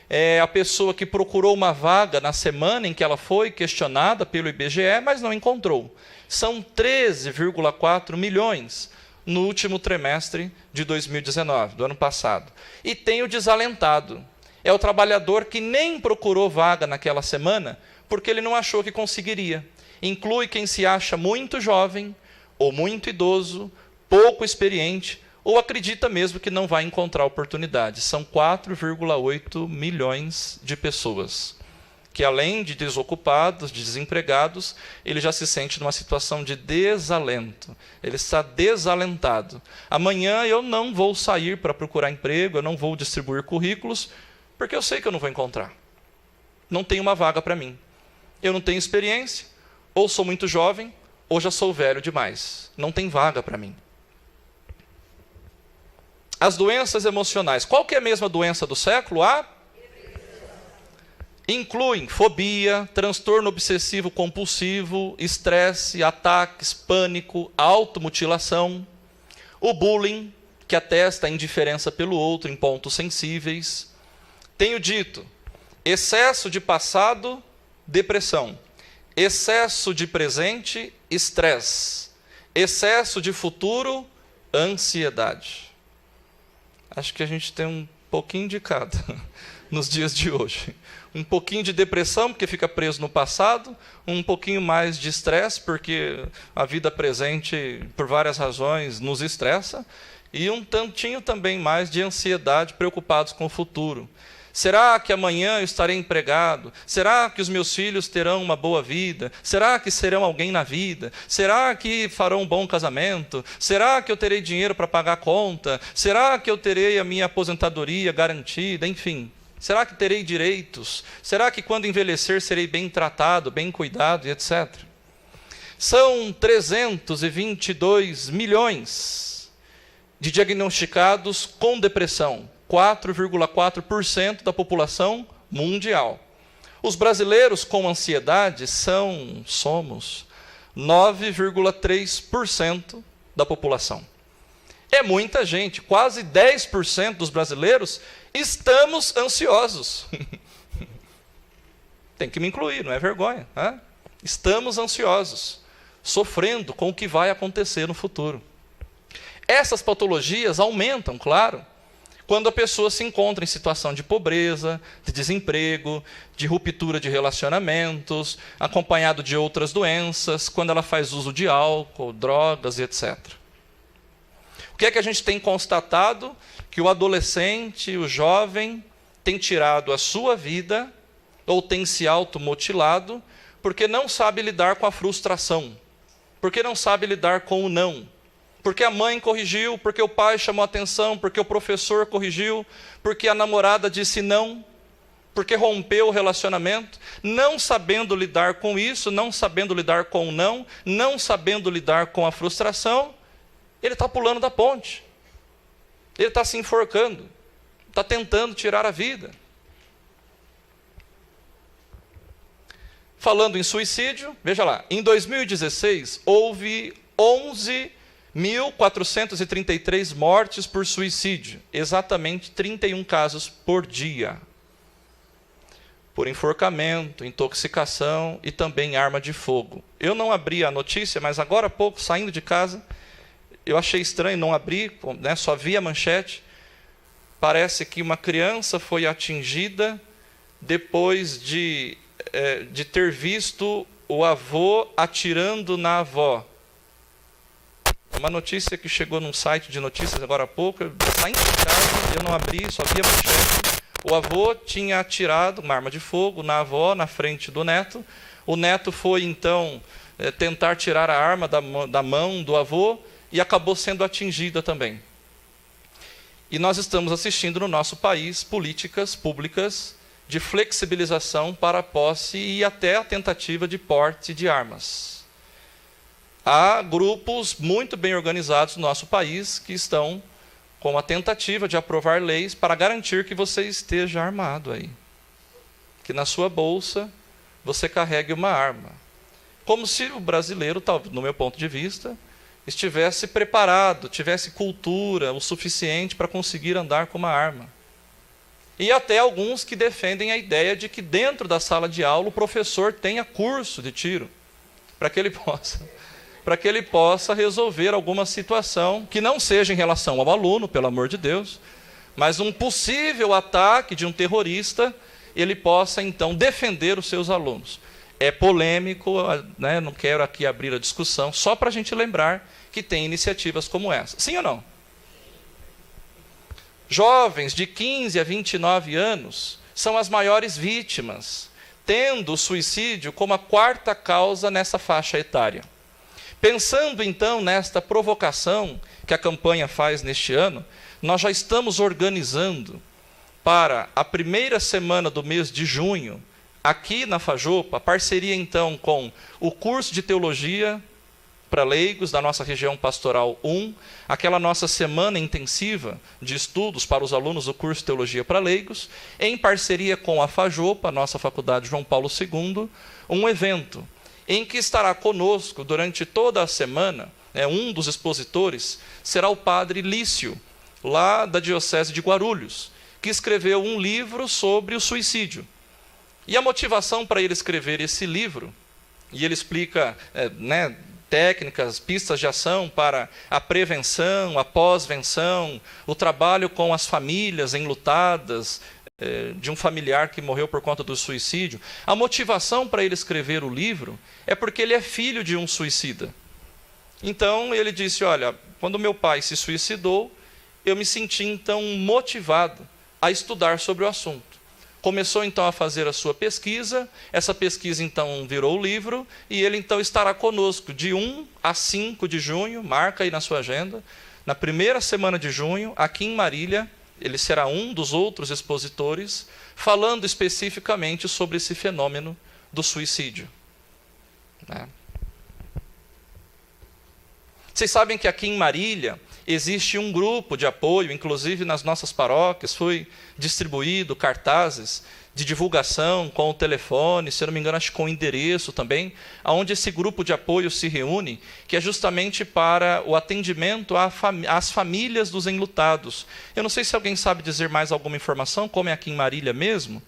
É a pessoa que procurou uma vaga na semana em que ela foi questionada pelo IBGE, mas não encontrou. São 13,4 milhões no último trimestre de 2019, do ano passado. E tem o desalentado. É o trabalhador que nem procurou vaga naquela semana, porque ele não achou que conseguiria. Inclui quem se acha muito jovem, ou muito idoso, pouco experiente, ou acredita mesmo que não vai encontrar oportunidade. São 4,8 milhões de pessoas, que além de desocupados, de desempregados, ele já se sente numa situação de desalento. Ele está desalentado. Amanhã eu não vou sair para procurar emprego, eu não vou distribuir currículos, porque eu sei que eu não vou encontrar. Não tem uma vaga para mim. Eu não tenho experiência, ou sou muito jovem, ou já sou velho demais. Não tem vaga para mim. As doenças emocionais. Qual que é a mesma doença do século? Incluem fobia, transtorno obsessivo compulsivo, estresse, ataques, pânico, automutilação, o bullying, que atesta a indiferença pelo outro em pontos sensíveis. Tenho dito, excesso de passado, depressão. Excesso de presente, estresse. Excesso de futuro, ansiedade. Acho que a gente tem um pouquinho de cada nos dias de hoje. Um pouquinho de depressão, porque fica preso no passado, um pouquinho mais de estresse, porque a vida presente, por várias razões, nos estressa, e um tantinho também mais de ansiedade, preocupados com o futuro. Será que amanhã eu estarei empregado? Será que os meus filhos terão uma boa vida? Será que serão alguém na vida? Será que farão um bom casamento? Será que eu terei dinheiro para pagar a conta? Será que eu terei a minha aposentadoria garantida? Enfim, será que terei direitos? Será que quando envelhecer serei bem tratado, bem cuidado e etc? São 322 milhões de diagnosticados com depressão. 4,4% da população mundial. Os brasileiros com ansiedade somos 9,3% da população. É muita gente, quase 10% dos brasileiros estamos ansiosos. Tem que me incluir, não é vergonha. Né? Estamos ansiosos, sofrendo com o que vai acontecer no futuro. Essas patologias aumentam, claro, quando a pessoa se encontra em situação de pobreza, de desemprego, de ruptura de relacionamentos, acompanhado de outras doenças, quando ela faz uso de álcool, drogas e etc. O que é que a gente tem constatado? Que o adolescente, o jovem, tem tirado a sua vida, ou tem se automutilado, porque não sabe lidar com a frustração, porque não sabe lidar com o não. Porque a mãe corrigiu, porque o pai chamou atenção, porque o professor corrigiu, porque a namorada disse não, porque rompeu o relacionamento, não sabendo lidar com isso, não sabendo lidar com o não, não sabendo lidar com a frustração, ele está pulando da ponte. Ele está se enforcando, está tentando tirar a vida. Falando em suicídio, veja lá, em 2016 houve 11.433 mortes por suicídio, exatamente 31 casos por dia. por enforcamento, intoxicação e também arma de fogo. Eu não abri a notícia, mas agora há pouco, saindo de casa, eu achei estranho, não abri, né, só vi a manchete. Parece que uma criança foi atingida depois de ter visto o avô atirando na avó. Uma notícia que chegou num site de notícias agora há pouco, saindo de casa, eu não abri, só vi a manchete. O avô tinha atirado uma arma de fogo na avó, na frente do neto. O neto foi, então, tentar tirar a arma da mão do avô e acabou sendo atingida também. E nós estamos assistindo no nosso país políticas públicas de flexibilização para a posse e até a tentativa de porte de armas. Há grupos muito bem organizados no nosso país que estão com a tentativa de aprovar leis para garantir que você esteja armado aí. Que na sua bolsa você carregue uma arma. Como se o brasileiro, no meu ponto de vista, estivesse preparado, tivesse cultura o suficiente para conseguir andar com uma arma. E até alguns que defendem a ideia de que dentro da sala de aula o professor tenha curso de tiro, para que ele possa resolver alguma situação que não seja em relação ao aluno, pelo amor de Deus, mas um possível ataque de um terrorista, ele possa então defender os seus alunos. É polêmico, né? Não quero aqui abrir a discussão, só para a gente lembrar que tem iniciativas como essa. Sim ou não? Jovens de 15 a 29 anos são as maiores vítimas, tendo o suicídio como a 4ª causa nessa faixa etária. Pensando então nesta provocação que a campanha faz neste ano, nós já estamos organizando para a primeira semana do mês de junho, aqui na Fajopa, parceria então com o curso de teologia para leigos da nossa região pastoral 1, aquela nossa semana intensiva de estudos para os alunos do curso de teologia para leigos, em parceria com a Fajopa, nossa faculdade João Paulo II, um evento em que estará conosco durante toda a semana, um dos expositores será o padre Lício, lá da Diocese de Guarulhos, que escreveu um livro sobre o suicídio. E a motivação para ele escrever esse livro, e ele explica técnicas, pistas de ação para a prevenção, a pós-venção, o trabalho com as famílias enlutadas, de um familiar que morreu por conta do suicídio. A motivação para ele escrever o livro é porque ele é filho de um suicida. Então ele disse, olha, quando meu pai se suicidou, eu me senti então motivado a estudar sobre o assunto. Começou então a fazer a sua pesquisa, essa pesquisa então virou o livro, e ele então estará conosco de 1 a 5 de junho, marca aí na sua agenda, na primeira semana de junho, aqui em Marília. Ele será um dos outros expositores, falando especificamente sobre esse fenômeno do suicídio. Vocês sabem que aqui em Marília existe um grupo de apoio, inclusive nas nossas paróquias, foi distribuído cartazes de divulgação com o telefone, se eu não me engano, acho que com o endereço também, onde esse grupo de apoio se reúne, que é justamente para o atendimento às famílias dos enlutados. Eu não sei se alguém sabe dizer mais alguma informação, como é aqui em Marília mesmo.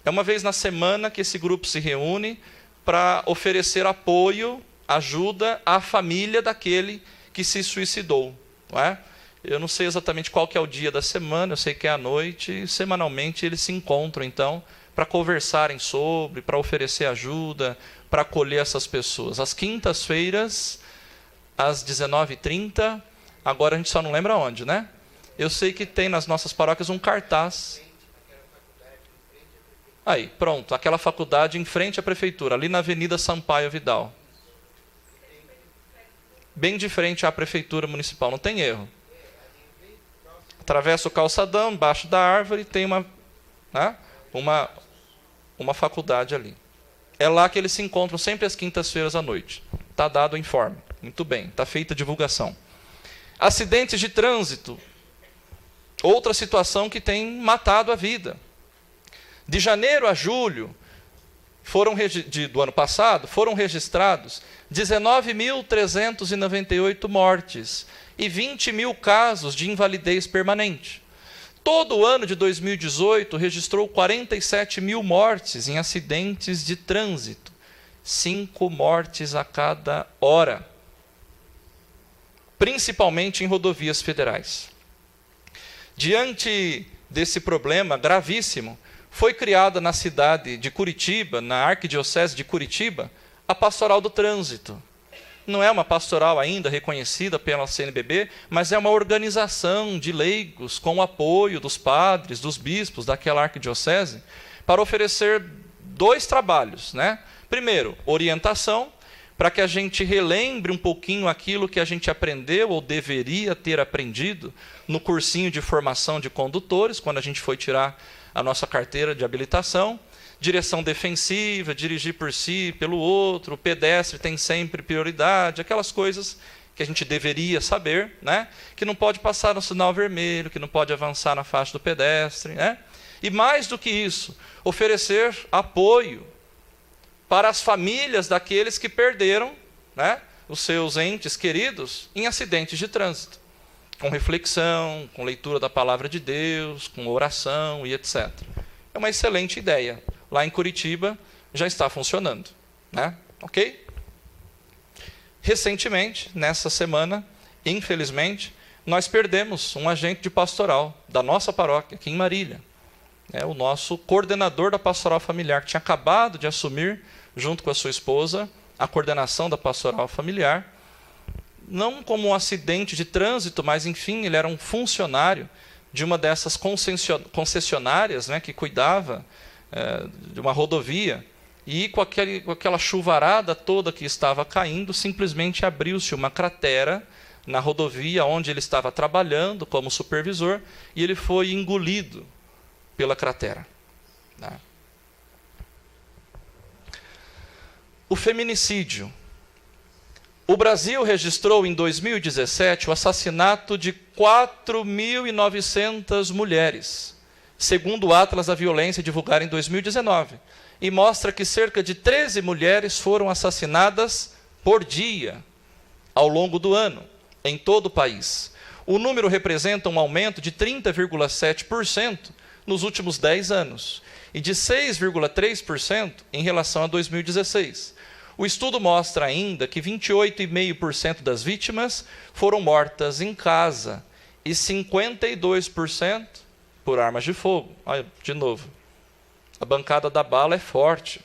É uma vez na semana que esse grupo se reúne para oferecer apoio, ajuda à família daquele que se suicidou, não é? Eu não sei exatamente qual que é o dia da semana, eu sei que é à noite, e semanalmente eles se encontram, então, para conversarem sobre, para oferecer ajuda, para acolher essas pessoas. Às quintas-feiras, às 19h30, agora a gente só não lembra onde, né? Eu sei que tem nas nossas paróquias um cartaz. Aí, pronto, aquela faculdade em frente à prefeitura, ali na Avenida Sampaio Vidal. Bem de frente à prefeitura municipal, não tem erro. Atravessa o calçadão, embaixo da árvore, tem uma faculdade ali. É lá que eles se encontram sempre às quintas-feiras à noite. Está dado o informe. Muito bem, está feita a divulgação. Acidentes de trânsito. Outra situação que tem matado a vida. De janeiro a julho, do ano passado, foram registrados 19.398 mortes e 20 mil casos de invalidez permanente. Todo o ano de 2018 registrou 47 mil mortes em acidentes de trânsito. 5 mortes a cada hora. Principalmente em rodovias federais. Diante desse problema gravíssimo, foi criada na cidade de Curitiba, na Arquidiocese de Curitiba, a Pastoral do Trânsito. Não é uma pastoral ainda reconhecida pela CNBB, mas é uma organização de leigos com o apoio dos padres, dos bispos daquela arquidiocese, para oferecer 2 trabalhos, né? Primeiro, orientação, para que a gente relembre um pouquinho aquilo que a gente aprendeu ou deveria ter aprendido no cursinho de formação de condutores, quando a gente foi tirar a nossa carteira de habilitação. Direção defensiva, dirigir por si, pelo outro, o pedestre tem sempre prioridade, aquelas coisas que a gente deveria saber, né? Que não pode passar no sinal vermelho, que não pode avançar na faixa do pedestre, né? E mais do que isso, oferecer apoio para as famílias daqueles que perderam, né, os seus entes queridos em acidentes de trânsito, com reflexão, com leitura da palavra de Deus, com oração e etc. É uma excelente ideia. Lá em Curitiba já está funcionando, né? Ok? Recentemente, nessa semana, infelizmente, nós perdemos um agente de pastoral da nossa paróquia, aqui em Marília. É o nosso coordenador da pastoral familiar, que tinha acabado de assumir, junto com a sua esposa, a coordenação da pastoral familiar. Não como um acidente de trânsito, mas, enfim, ele era um funcionário de uma dessas concessionárias, né, que cuidava de uma rodovia, e com aquela chuvarada toda que estava caindo, simplesmente abriu-se uma cratera na rodovia onde ele estava trabalhando como supervisor, e ele foi engolido pela cratera. O feminicídio. O Brasil registrou em 2017 o assassinato de 4.900 mulheres, segundo o Atlas da Violência divulgado em 2019, e mostra que cerca de 13 mulheres foram assassinadas por dia ao longo do ano, em todo o país. O número representa um aumento de 30,7% nos últimos 10 anos, e de 6,3% em relação a 2016. O estudo mostra ainda que 28,5% das vítimas foram mortas em casa e 52% por armas de fogo. Olha, de novo, a bancada da bala é forte.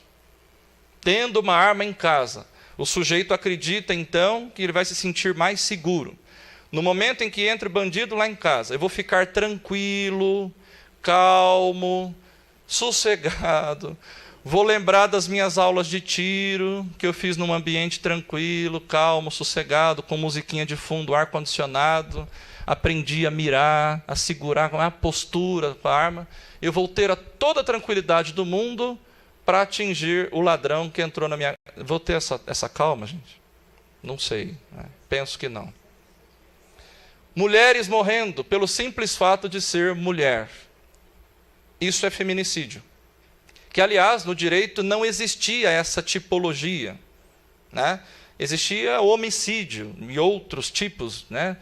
Tendo uma arma em casa, o sujeito acredita, então, que ele vai se sentir mais seguro. No momento em que entra o bandido lá em casa, eu vou ficar tranquilo, calmo, sossegado, vou lembrar das minhas aulas de tiro, que eu fiz num ambiente tranquilo, calmo, sossegado, com musiquinha de fundo, ar-condicionado, aprendi a mirar, a segurar a postura com a arma. Eu vou ter toda a tranquilidade do mundo para atingir o ladrão que entrou na minha... Vou ter essa calma, gente? Não sei, né? Penso que não. Mulheres morrendo pelo simples fato de ser mulher. Isso é feminicídio. Que, aliás, no direito não existia essa tipologia, né? Existia homicídio e outros tipos, né?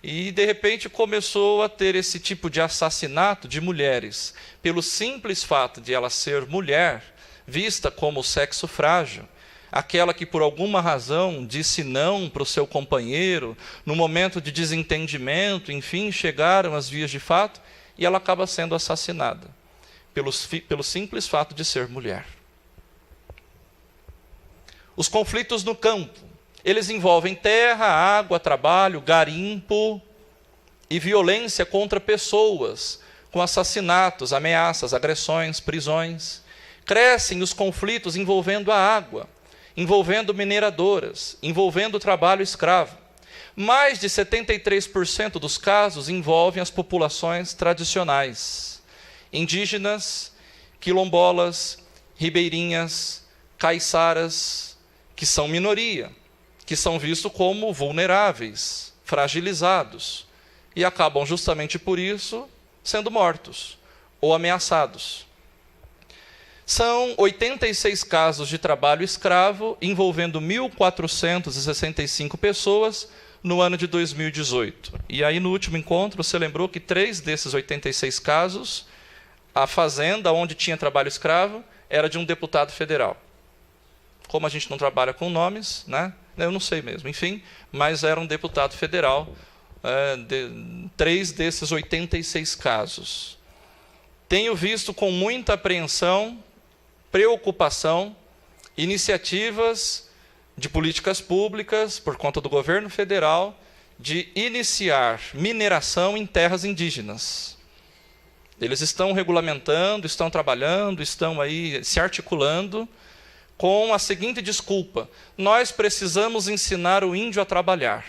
E, de repente, começou a ter esse tipo de assassinato de mulheres, pelo simples fato de ela ser mulher, vista como sexo frágil, aquela que, por alguma razão, disse não para o seu companheiro, no momento de desentendimento, enfim, chegaram às vias de fato, e ela acaba sendo assassinada, pelo simples fato de ser mulher. Os conflitos no campo, eles envolvem terra, água, trabalho, garimpo e violência contra pessoas, com assassinatos, ameaças, agressões, prisões. Crescem os conflitos envolvendo a água, envolvendo mineradoras, envolvendo o trabalho escravo. Mais de 73% dos casos envolvem as populações tradicionais, indígenas, quilombolas, ribeirinhas, caiçaras, que são minoria, que são vistos como vulneráveis, fragilizados, e acabam justamente por isso sendo mortos ou ameaçados. São 86 casos de trabalho escravo, envolvendo 1.465 pessoas, no ano de 2018. E aí, no último encontro, você lembrou que 3 desses 86 casos, a fazenda onde tinha trabalho escravo era de um deputado federal. Como a gente não trabalha com nomes, né? Eu não sei mesmo, enfim, mas era um deputado federal, 3 desses 86 casos. Tenho visto com muita apreensão, preocupação, iniciativas de políticas públicas, por conta do governo federal, de iniciar mineração em terras indígenas. Eles estão regulamentando, estão trabalhando, estão aí se articulando com a seguinte desculpa: nós precisamos ensinar o índio a trabalhar.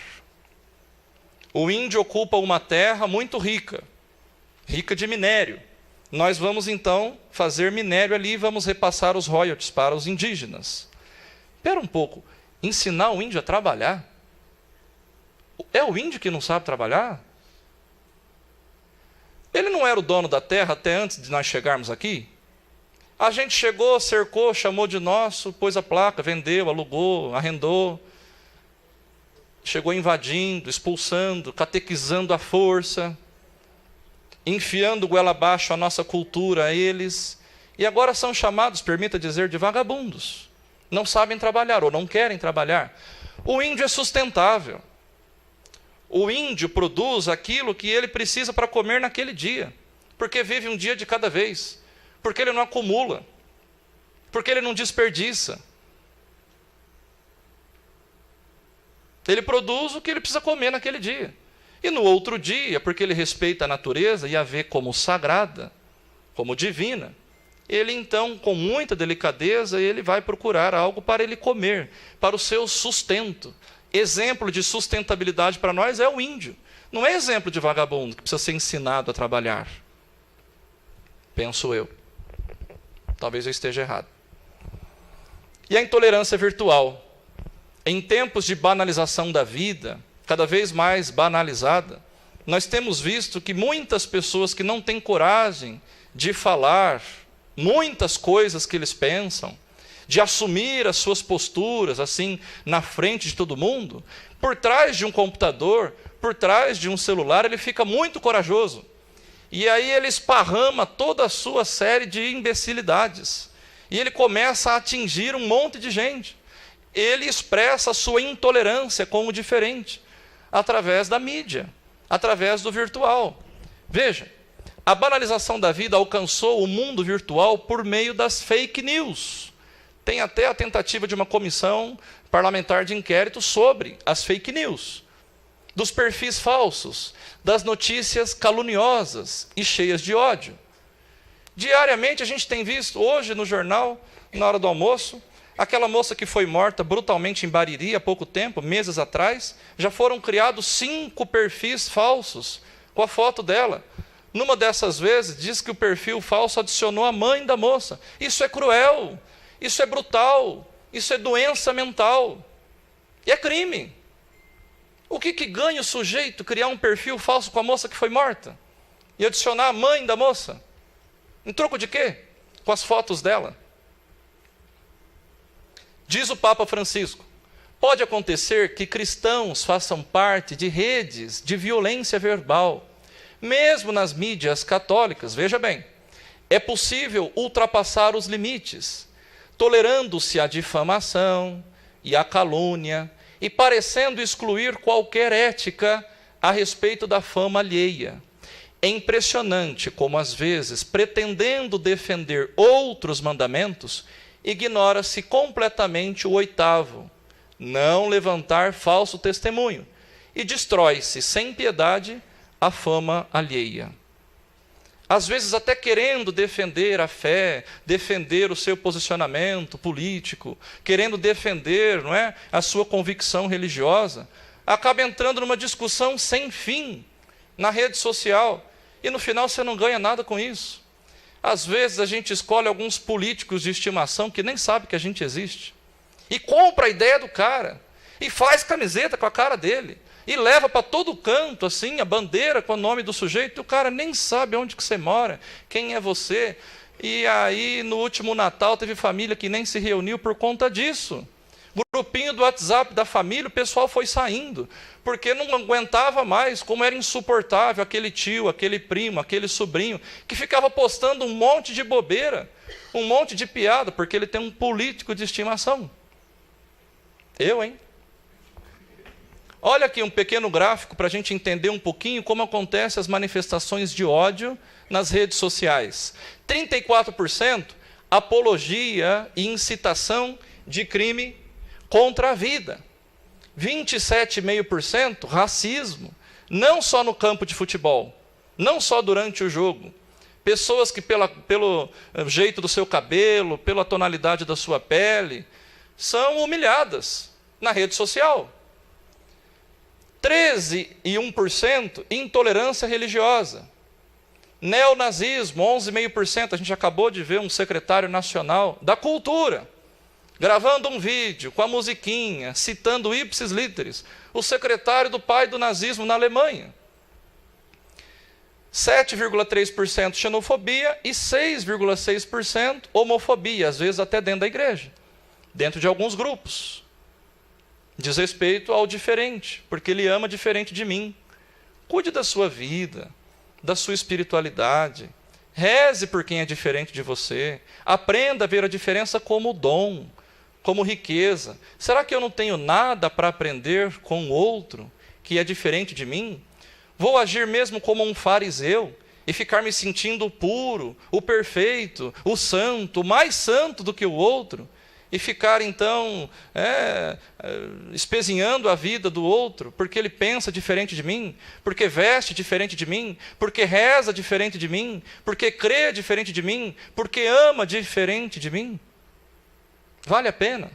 O índio ocupa uma terra muito rica, rica de minério. Nós vamos então fazer minério ali e vamos repassar os royalties para os indígenas. Espera um pouco, ensinar o índio a trabalhar? É o índio que não sabe trabalhar? Ele não era o dono da terra até antes de nós chegarmos aqui? A gente chegou, cercou, chamou de nosso, pôs a placa, vendeu, alugou, arrendou. Chegou invadindo, expulsando, catequizando à força, enfiando goela abaixo a nossa cultura a eles. E agora são chamados, permita dizer, de vagabundos. Não sabem trabalhar ou não querem trabalhar. O índio é sustentável. O índio produz aquilo que ele precisa para comer naquele dia, porque vive um dia de cada vez, porque ele não acumula, porque ele não desperdiça. Ele produz o que ele precisa comer naquele dia. E no outro dia, porque ele respeita a natureza e a vê como sagrada, como divina, ele então, com muita delicadeza, ele vai procurar algo para ele comer, para o seu sustento. Exemplo de sustentabilidade para nós é o índio. Não é exemplo de vagabundo que precisa ser ensinado a trabalhar. Penso eu. Talvez eu esteja errado. E a intolerância virtual. Em tempos de banalização da vida, cada vez mais banalizada, nós temos visto que muitas pessoas que não têm coragem de falar muitas coisas que eles pensam, de assumir as suas posturas, assim, na frente de todo mundo, por trás de um computador, por trás de um celular, ele fica muito corajoso. E aí ele esparrama toda a sua série de imbecilidades. E ele começa a atingir um monte de gente. Ele expressa a sua intolerância com o diferente, através da mídia, através do virtual. Veja, a banalização da vida alcançou o mundo virtual por meio das fake news. Tem até a tentativa de uma comissão parlamentar de inquérito sobre as fake news, dos perfis falsos, das notícias caluniosas e cheias de ódio. Diariamente a gente tem visto, hoje no jornal, na hora do almoço, aquela moça que foi morta brutalmente em Bariri há pouco tempo, meses atrás, já foram criados 5 perfis falsos com a foto dela. Numa dessas vezes, diz que o perfil falso adicionou a mãe da moça. Isso é cruel. Isso é brutal, isso é doença mental, e é crime. O que ganha o sujeito criar um perfil falso com a moça que foi morta? E adicionar a mãe da moça? Em troco de quê? Com as fotos dela. Diz o Papa Francisco: pode acontecer que cristãos façam parte de redes de violência verbal, mesmo nas mídias católicas. Veja bem, é possível ultrapassar os limites, tolerando-se a difamação e a calúnia, e parecendo excluir qualquer ética a respeito da fama alheia. É impressionante como, às vezes, pretendendo defender outros mandamentos, ignora-se completamente o 8º, não levantar falso testemunho, e destrói-se sem piedade a fama alheia. Às vezes até querendo defender a fé, defender o seu posicionamento político, querendo defender, não é, a sua convicção religiosa, acaba entrando numa discussão sem fim na rede social, e no final você não ganha nada com isso. Às vezes a gente escolhe alguns políticos de estimação que nem sabe que a gente existe, e compra a ideia do cara, e faz camiseta com a cara dele, e leva para todo canto, assim, a bandeira com o nome do sujeito, e o cara nem sabe onde que você mora, quem é você. E aí, no último Natal, teve família que nem se reuniu por conta disso. grupinho do WhatsApp da família, o pessoal foi saindo, porque não aguentava mais, como era insuportável aquele tio, aquele primo, aquele sobrinho, que ficava postando um monte de bobeira, um monte de piada, porque ele tem um político de estimação. Eu, hein? Olha aqui um pequeno gráfico para a gente entender um pouquinho como acontecem as manifestações de ódio nas redes sociais. 34% apologia e incitação de crime contra a vida. 27,5% racismo, não só no campo de futebol, não só durante o jogo. Pessoas que pelo jeito do seu cabelo, pela tonalidade da sua pele, são humilhadas na rede social. 13,1% intolerância religiosa. Neonazismo, 11,5%. A gente acabou de ver um secretário nacional da cultura gravando um vídeo com a musiquinha, citando ipsis literis, o secretário do pai do nazismo na Alemanha. 7,3% xenofobia e 6,6% homofobia, às vezes até dentro da igreja, dentro de alguns grupos. Diz respeito ao diferente, porque ele ama diferente de mim. Cuide da sua vida, da sua espiritualidade. Reze por quem é diferente de você. Aprenda a ver a diferença como dom, como riqueza. Será que eu não tenho nada para aprender com o outro que é diferente de mim? Vou agir mesmo como um fariseu e ficar me sentindo o puro, o perfeito, o santo, mais santo do que o outro? E ficar, então, espezinhando a vida do outro, porque ele pensa diferente de mim, porque veste diferente de mim, porque reza diferente de mim, porque crê diferente de mim, porque ama diferente de mim? Vale a pena?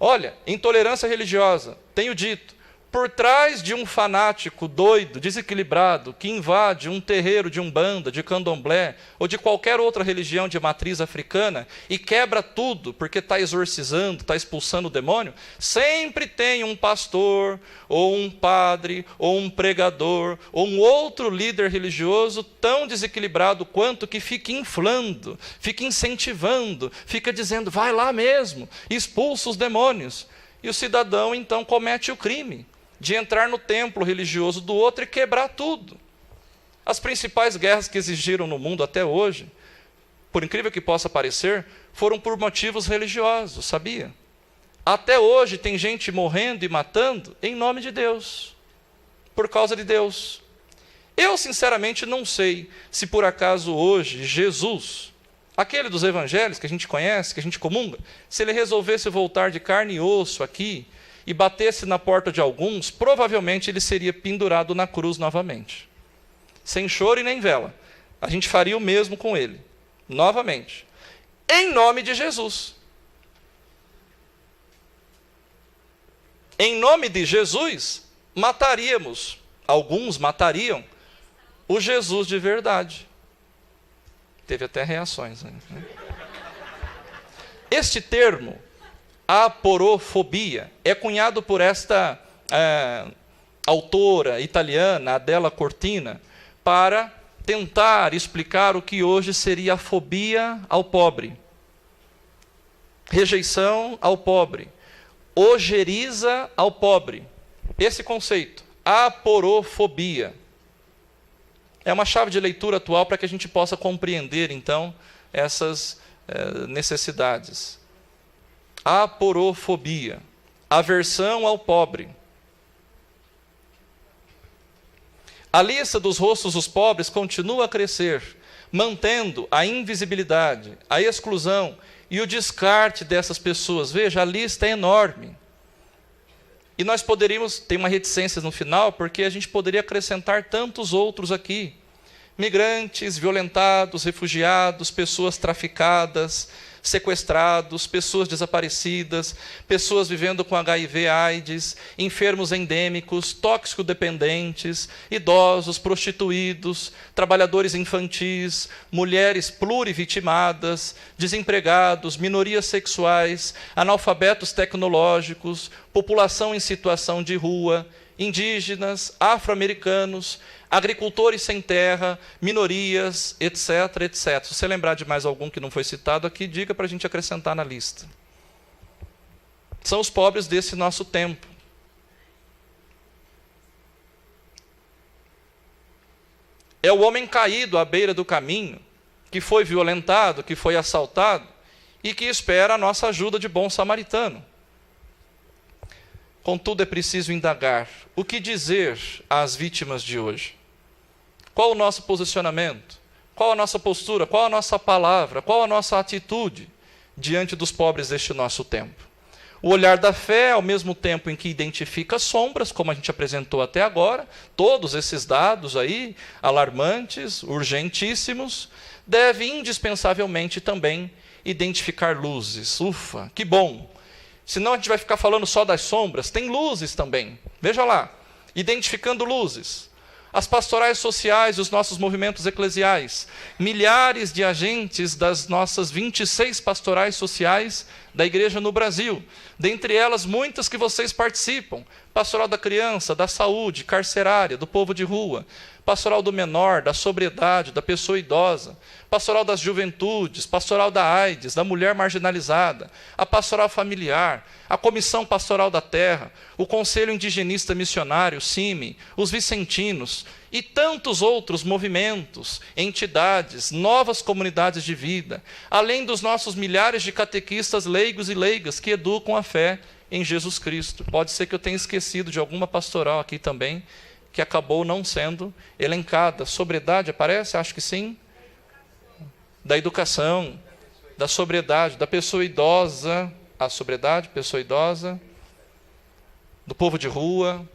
Olha, intolerância religiosa, tenho dito, por trás de um fanático doido, desequilibrado, que invade um terreiro de umbanda, de candomblé, ou de qualquer outra religião de matriz africana, e quebra tudo, porque está exorcizando, está expulsando o demônio, sempre tem um pastor, ou um padre, ou um pregador, ou um outro líder religioso tão desequilibrado quanto que fica inflando, fica incentivando, fica dizendo, vai lá mesmo, expulsa os demônios. E o cidadão, então, comete o crime de entrar no templo religioso do outro e quebrar tudo. As principais guerras que existiram no mundo até hoje, por incrível que possa parecer, foram por motivos religiosos, sabia? Até hoje tem gente morrendo e matando em nome de Deus, por causa de Deus. Eu, sinceramente, não sei se por acaso hoje Jesus, aquele dos evangelhos que a gente conhece, que a gente comunga, se ele resolvesse voltar de carne e osso aqui, e batesse na porta de alguns, provavelmente ele seria pendurado na cruz novamente. Sem choro e nem vela. A gente faria o mesmo com ele, novamente. Em nome de Jesus. Em nome de Jesus, mataríamos, alguns matariam, o Jesus de verdade. Teve até reações, né? Este termo, aporofobia, é cunhado por esta autora italiana, Adela Cortina, para tentar explicar o que hoje seria a fobia ao pobre. Rejeição ao pobre. Ojeriza ao pobre. Esse conceito, aporofobia, é uma chave de leitura atual para que a gente possa compreender, então, essas necessidades. Aporofobia, aversão ao pobre. A lista dos rostos dos pobres continua a crescer, mantendo a invisibilidade, a exclusão e o descarte dessas pessoas. Veja, a lista é enorme. E nós poderíamos, tem uma reticência no final, porque a gente poderia acrescentar tantos outros aqui. Migrantes, violentados, refugiados, pessoas traficadas, sequestrados, pessoas desaparecidas, pessoas vivendo com HIV/AIDS, enfermos endêmicos, tóxico-dependentes, idosos, prostituídos, trabalhadores infantis, mulheres plurivitimadas, desempregados, minorias sexuais, analfabetos tecnológicos, população em situação de rua, indígenas, afro-americanos, agricultores sem terra, minorias, etc, etc. Se você lembrar de mais algum que não foi citado aqui, diga para a gente acrescentar na lista. São os pobres desse nosso tempo. É o homem caído à beira do caminho, que foi violentado, que foi assaltado, e que espera a nossa ajuda de bom samaritano. Contudo, é preciso indagar o que dizer às vítimas de hoje. Qual o nosso posicionamento? Qual a nossa postura? Qual a nossa palavra? Qual a nossa atitude diante dos pobres deste nosso tempo? O olhar da fé, ao mesmo tempo em que identifica sombras, como a gente apresentou até agora, todos esses dados aí, alarmantes, urgentíssimos, deve indispensavelmente também identificar luzes. Ufa, que bom! Senão a gente vai ficar falando só das sombras, tem luzes também. Veja lá, identificando luzes. As pastorais sociais e os nossos movimentos eclesiais, milhares de agentes das nossas 26 pastorais sociais da igreja no Brasil, dentre elas muitas que vocês participam, pastoral da criança, da saúde, carcerária, do povo de rua, pastoral do menor, da sobriedade, da pessoa idosa, pastoral das juventudes, pastoral da AIDS, da mulher marginalizada, a pastoral familiar, a comissão pastoral da terra, o Conselho Indigenista Missionário, CIMI, os vicentinos e tantos outros movimentos, entidades, novas comunidades de vida, além dos nossos milhares de catequistas leigos e leigas que educam a fé em Jesus Cristo. Pode ser que eu tenha esquecido de alguma pastoral aqui também, que acabou não sendo elencada. Sobriedade aparece? Acho que sim. Da educação, da sobriedade, da pessoa idosa, a sobriedade, pessoa idosa, do povo de rua.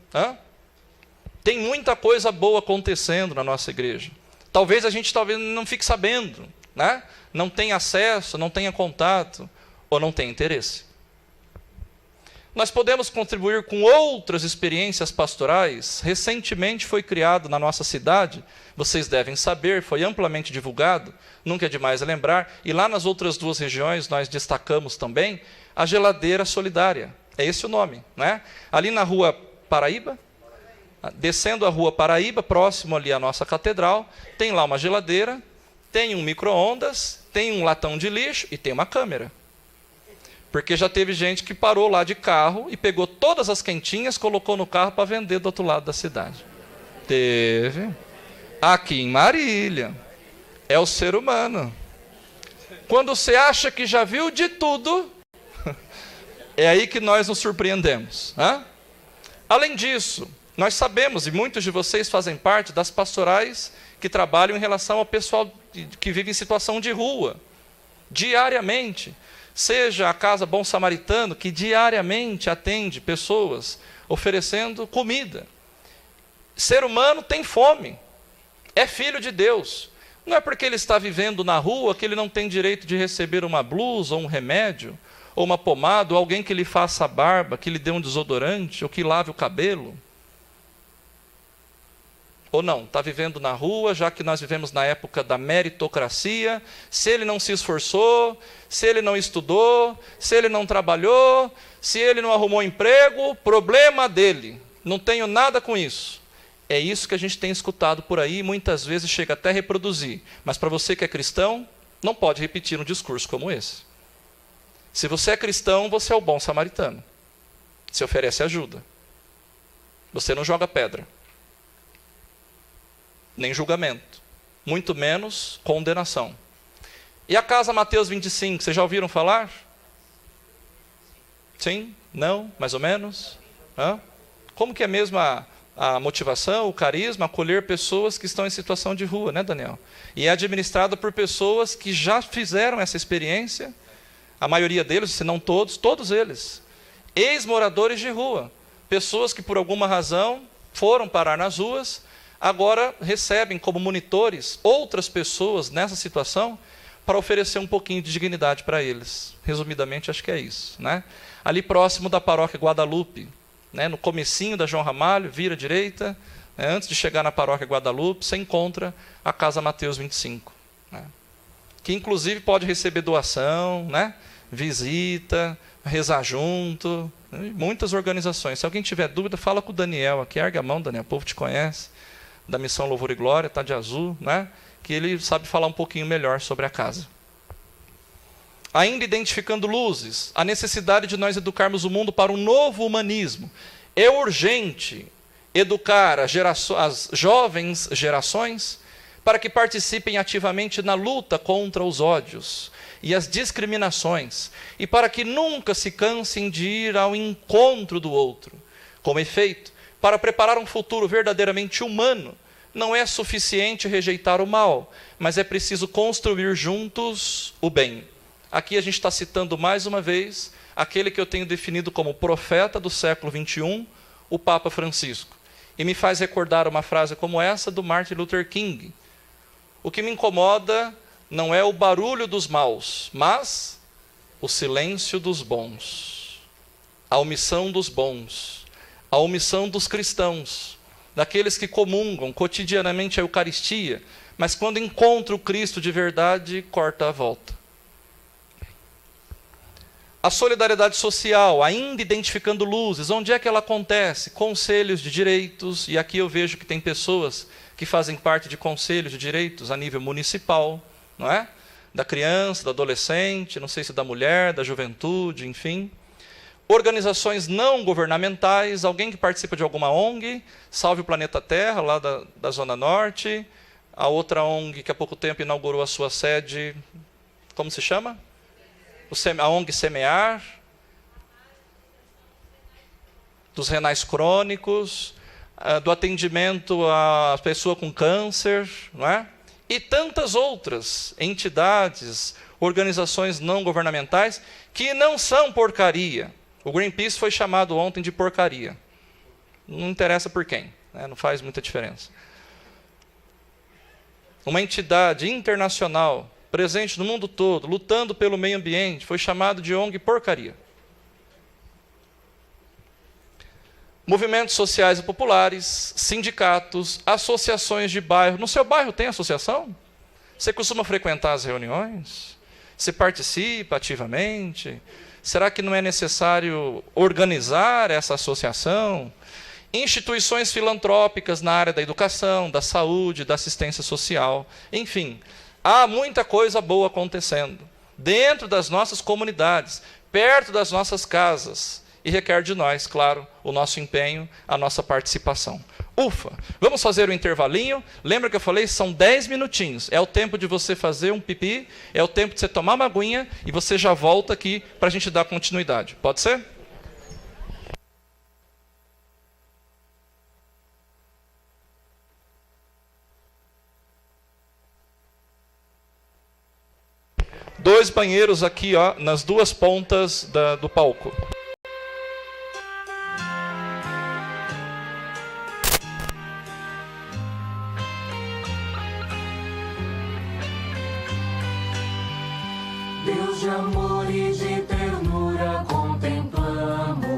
Tem muita coisa boa acontecendo na nossa igreja. Talvez a gente não fique sabendo, né? Não tenha acesso, não tenha contato, ou não tenha interesse. Nós podemos contribuir com outras experiências pastorais. Recentemente foi criado na nossa cidade, vocês devem saber, foi amplamente divulgado, nunca é demais lembrar, e lá nas outras duas regiões nós destacamos também, a geladeira solidária. É esse o nome, né? Ali na rua Paraíba, descendo a rua Paraíba, próximo ali à nossa catedral, tem lá uma geladeira, tem um micro-ondas, tem um latão de lixo e tem uma câmera. Porque já teve gente que parou lá de carro e pegou todas as quentinhas, colocou no carro para vender do outro lado da cidade. Teve. Aqui em Marília. É o ser humano. Quando você acha que já viu de tudo, é aí que nós nos surpreendemos. Além disso, nós sabemos, e muitos de vocês fazem parte das pastorais que trabalham em relação ao pessoal que vive em situação de rua, diariamente. Seja a Casa Bom Samaritano, que diariamente atende pessoas, oferecendo comida. Ser humano tem fome, é filho de Deus. Não é porque ele está vivendo na rua que ele não tem direito de receber uma blusa, ou um remédio, ou uma pomada, ou alguém que lhe faça a barba, que lhe dê um desodorante, ou que lave o cabelo. Ou não, está vivendo na rua, já que nós vivemos na época da meritocracia, se ele não se esforçou, se ele não estudou, se ele não trabalhou, se ele não arrumou emprego, problema dele, não tenho nada com isso. É isso que a gente tem escutado por aí, muitas vezes chega até a reproduzir, mas para você que é cristão, não pode repetir um discurso como esse. Se você é cristão, você é o bom samaritano, você oferece ajuda, você não joga pedra, nem julgamento, muito menos condenação. E a casa Mateus 25, vocês já ouviram falar? Sim? Não? Mais ou menos? Como que é mesmo a motivação, o carisma, acolher pessoas que estão em situação de rua, né, Daniel? E é administrado por pessoas que já fizeram essa experiência, a maioria deles, se não todos, todos eles, ex-moradores de rua, pessoas que por alguma razão foram parar nas ruas, agora recebem como monitores outras pessoas nessa situação para oferecer um pouquinho de dignidade para eles. Resumidamente, acho que é isso, né? Ali próximo da paróquia Guadalupe, né, no comecinho da João Ramalho, vira à direita, né, antes de chegar na paróquia Guadalupe, você encontra a Casa Mateus 25, né, que inclusive pode receber doação, né, visita, rezar junto, né, muitas organizações. Se alguém tiver dúvida, fala com o Daniel aqui, ergue a mão, Daniel, o povo te conhece, da Missão Louvor e Glória, está de azul, né, que ele sabe falar um pouquinho melhor sobre a casa. ainda identificando luzes, a necessidade de nós educarmos o mundo para um novo humanismo. É urgente educar as jovens gerações para que participem ativamente na luta contra os ódios e as discriminações, e para que nunca se cansem de ir ao encontro do outro. Com efeito, para preparar um futuro verdadeiramente humano, não é suficiente rejeitar o mal, mas é preciso construir juntos o bem. Aqui a gente está citando mais uma vez aquele que eu tenho definido como profeta do século XXI, o Papa Francisco. E me faz recordar uma frase como essa do Martin Luther King. O que me incomoda não é o barulho dos maus, mas o silêncio dos bons. A omissão dos bons, a omissão dos cristãos, daqueles que comungam cotidianamente a Eucaristia, mas quando encontra o Cristo de verdade, corta a volta. A solidariedade social, ainda identificando luzes, onde é que ela acontece? Conselhos de direitos, e aqui eu vejo que tem pessoas que fazem parte de conselhos de direitos a nível municipal, não é? Da criança, do adolescente, não sei se da mulher, da juventude, enfim. Organizações não governamentais, alguém que participa de alguma ONG, Salve o Planeta Terra, lá da Zona Norte, a outra ONG que há pouco tempo inaugurou a sua sede, como se chama? A ONG Semear, dos renais crônicos, do atendimento à pessoa com câncer, não é? E tantas outras entidades, organizações não governamentais, que não são porcaria. O Greenpeace foi chamado ontem de porcaria. Não interessa por quem, né? Não faz muita diferença. Uma entidade internacional, presente no mundo todo, lutando pelo meio ambiente, foi chamado de ONG porcaria. Movimentos sociais e populares, sindicatos, associações de bairro. No seu bairro tem associação? Você costuma frequentar as reuniões? Você participa ativamente? Será que não é necessário organizar essa associação? Instituições filantrópicas na área da educação, da saúde, da assistência social. Enfim, há muita coisa boa acontecendo dentro das nossas comunidades, perto das nossas casas. E requer de nós, claro, o nosso empenho, a nossa participação. Ufa! Vamos fazer um intervalinho. Lembra que eu falei? São 10 minutinhos. É o tempo de você fazer um pipi, é o tempo de você tomar uma aguinha e você já volta aqui para a gente dar continuidade. Pode ser? Dois banheiros aqui, ó, nas duas pontas do palco. Deus de amor e de ternura contemplamos.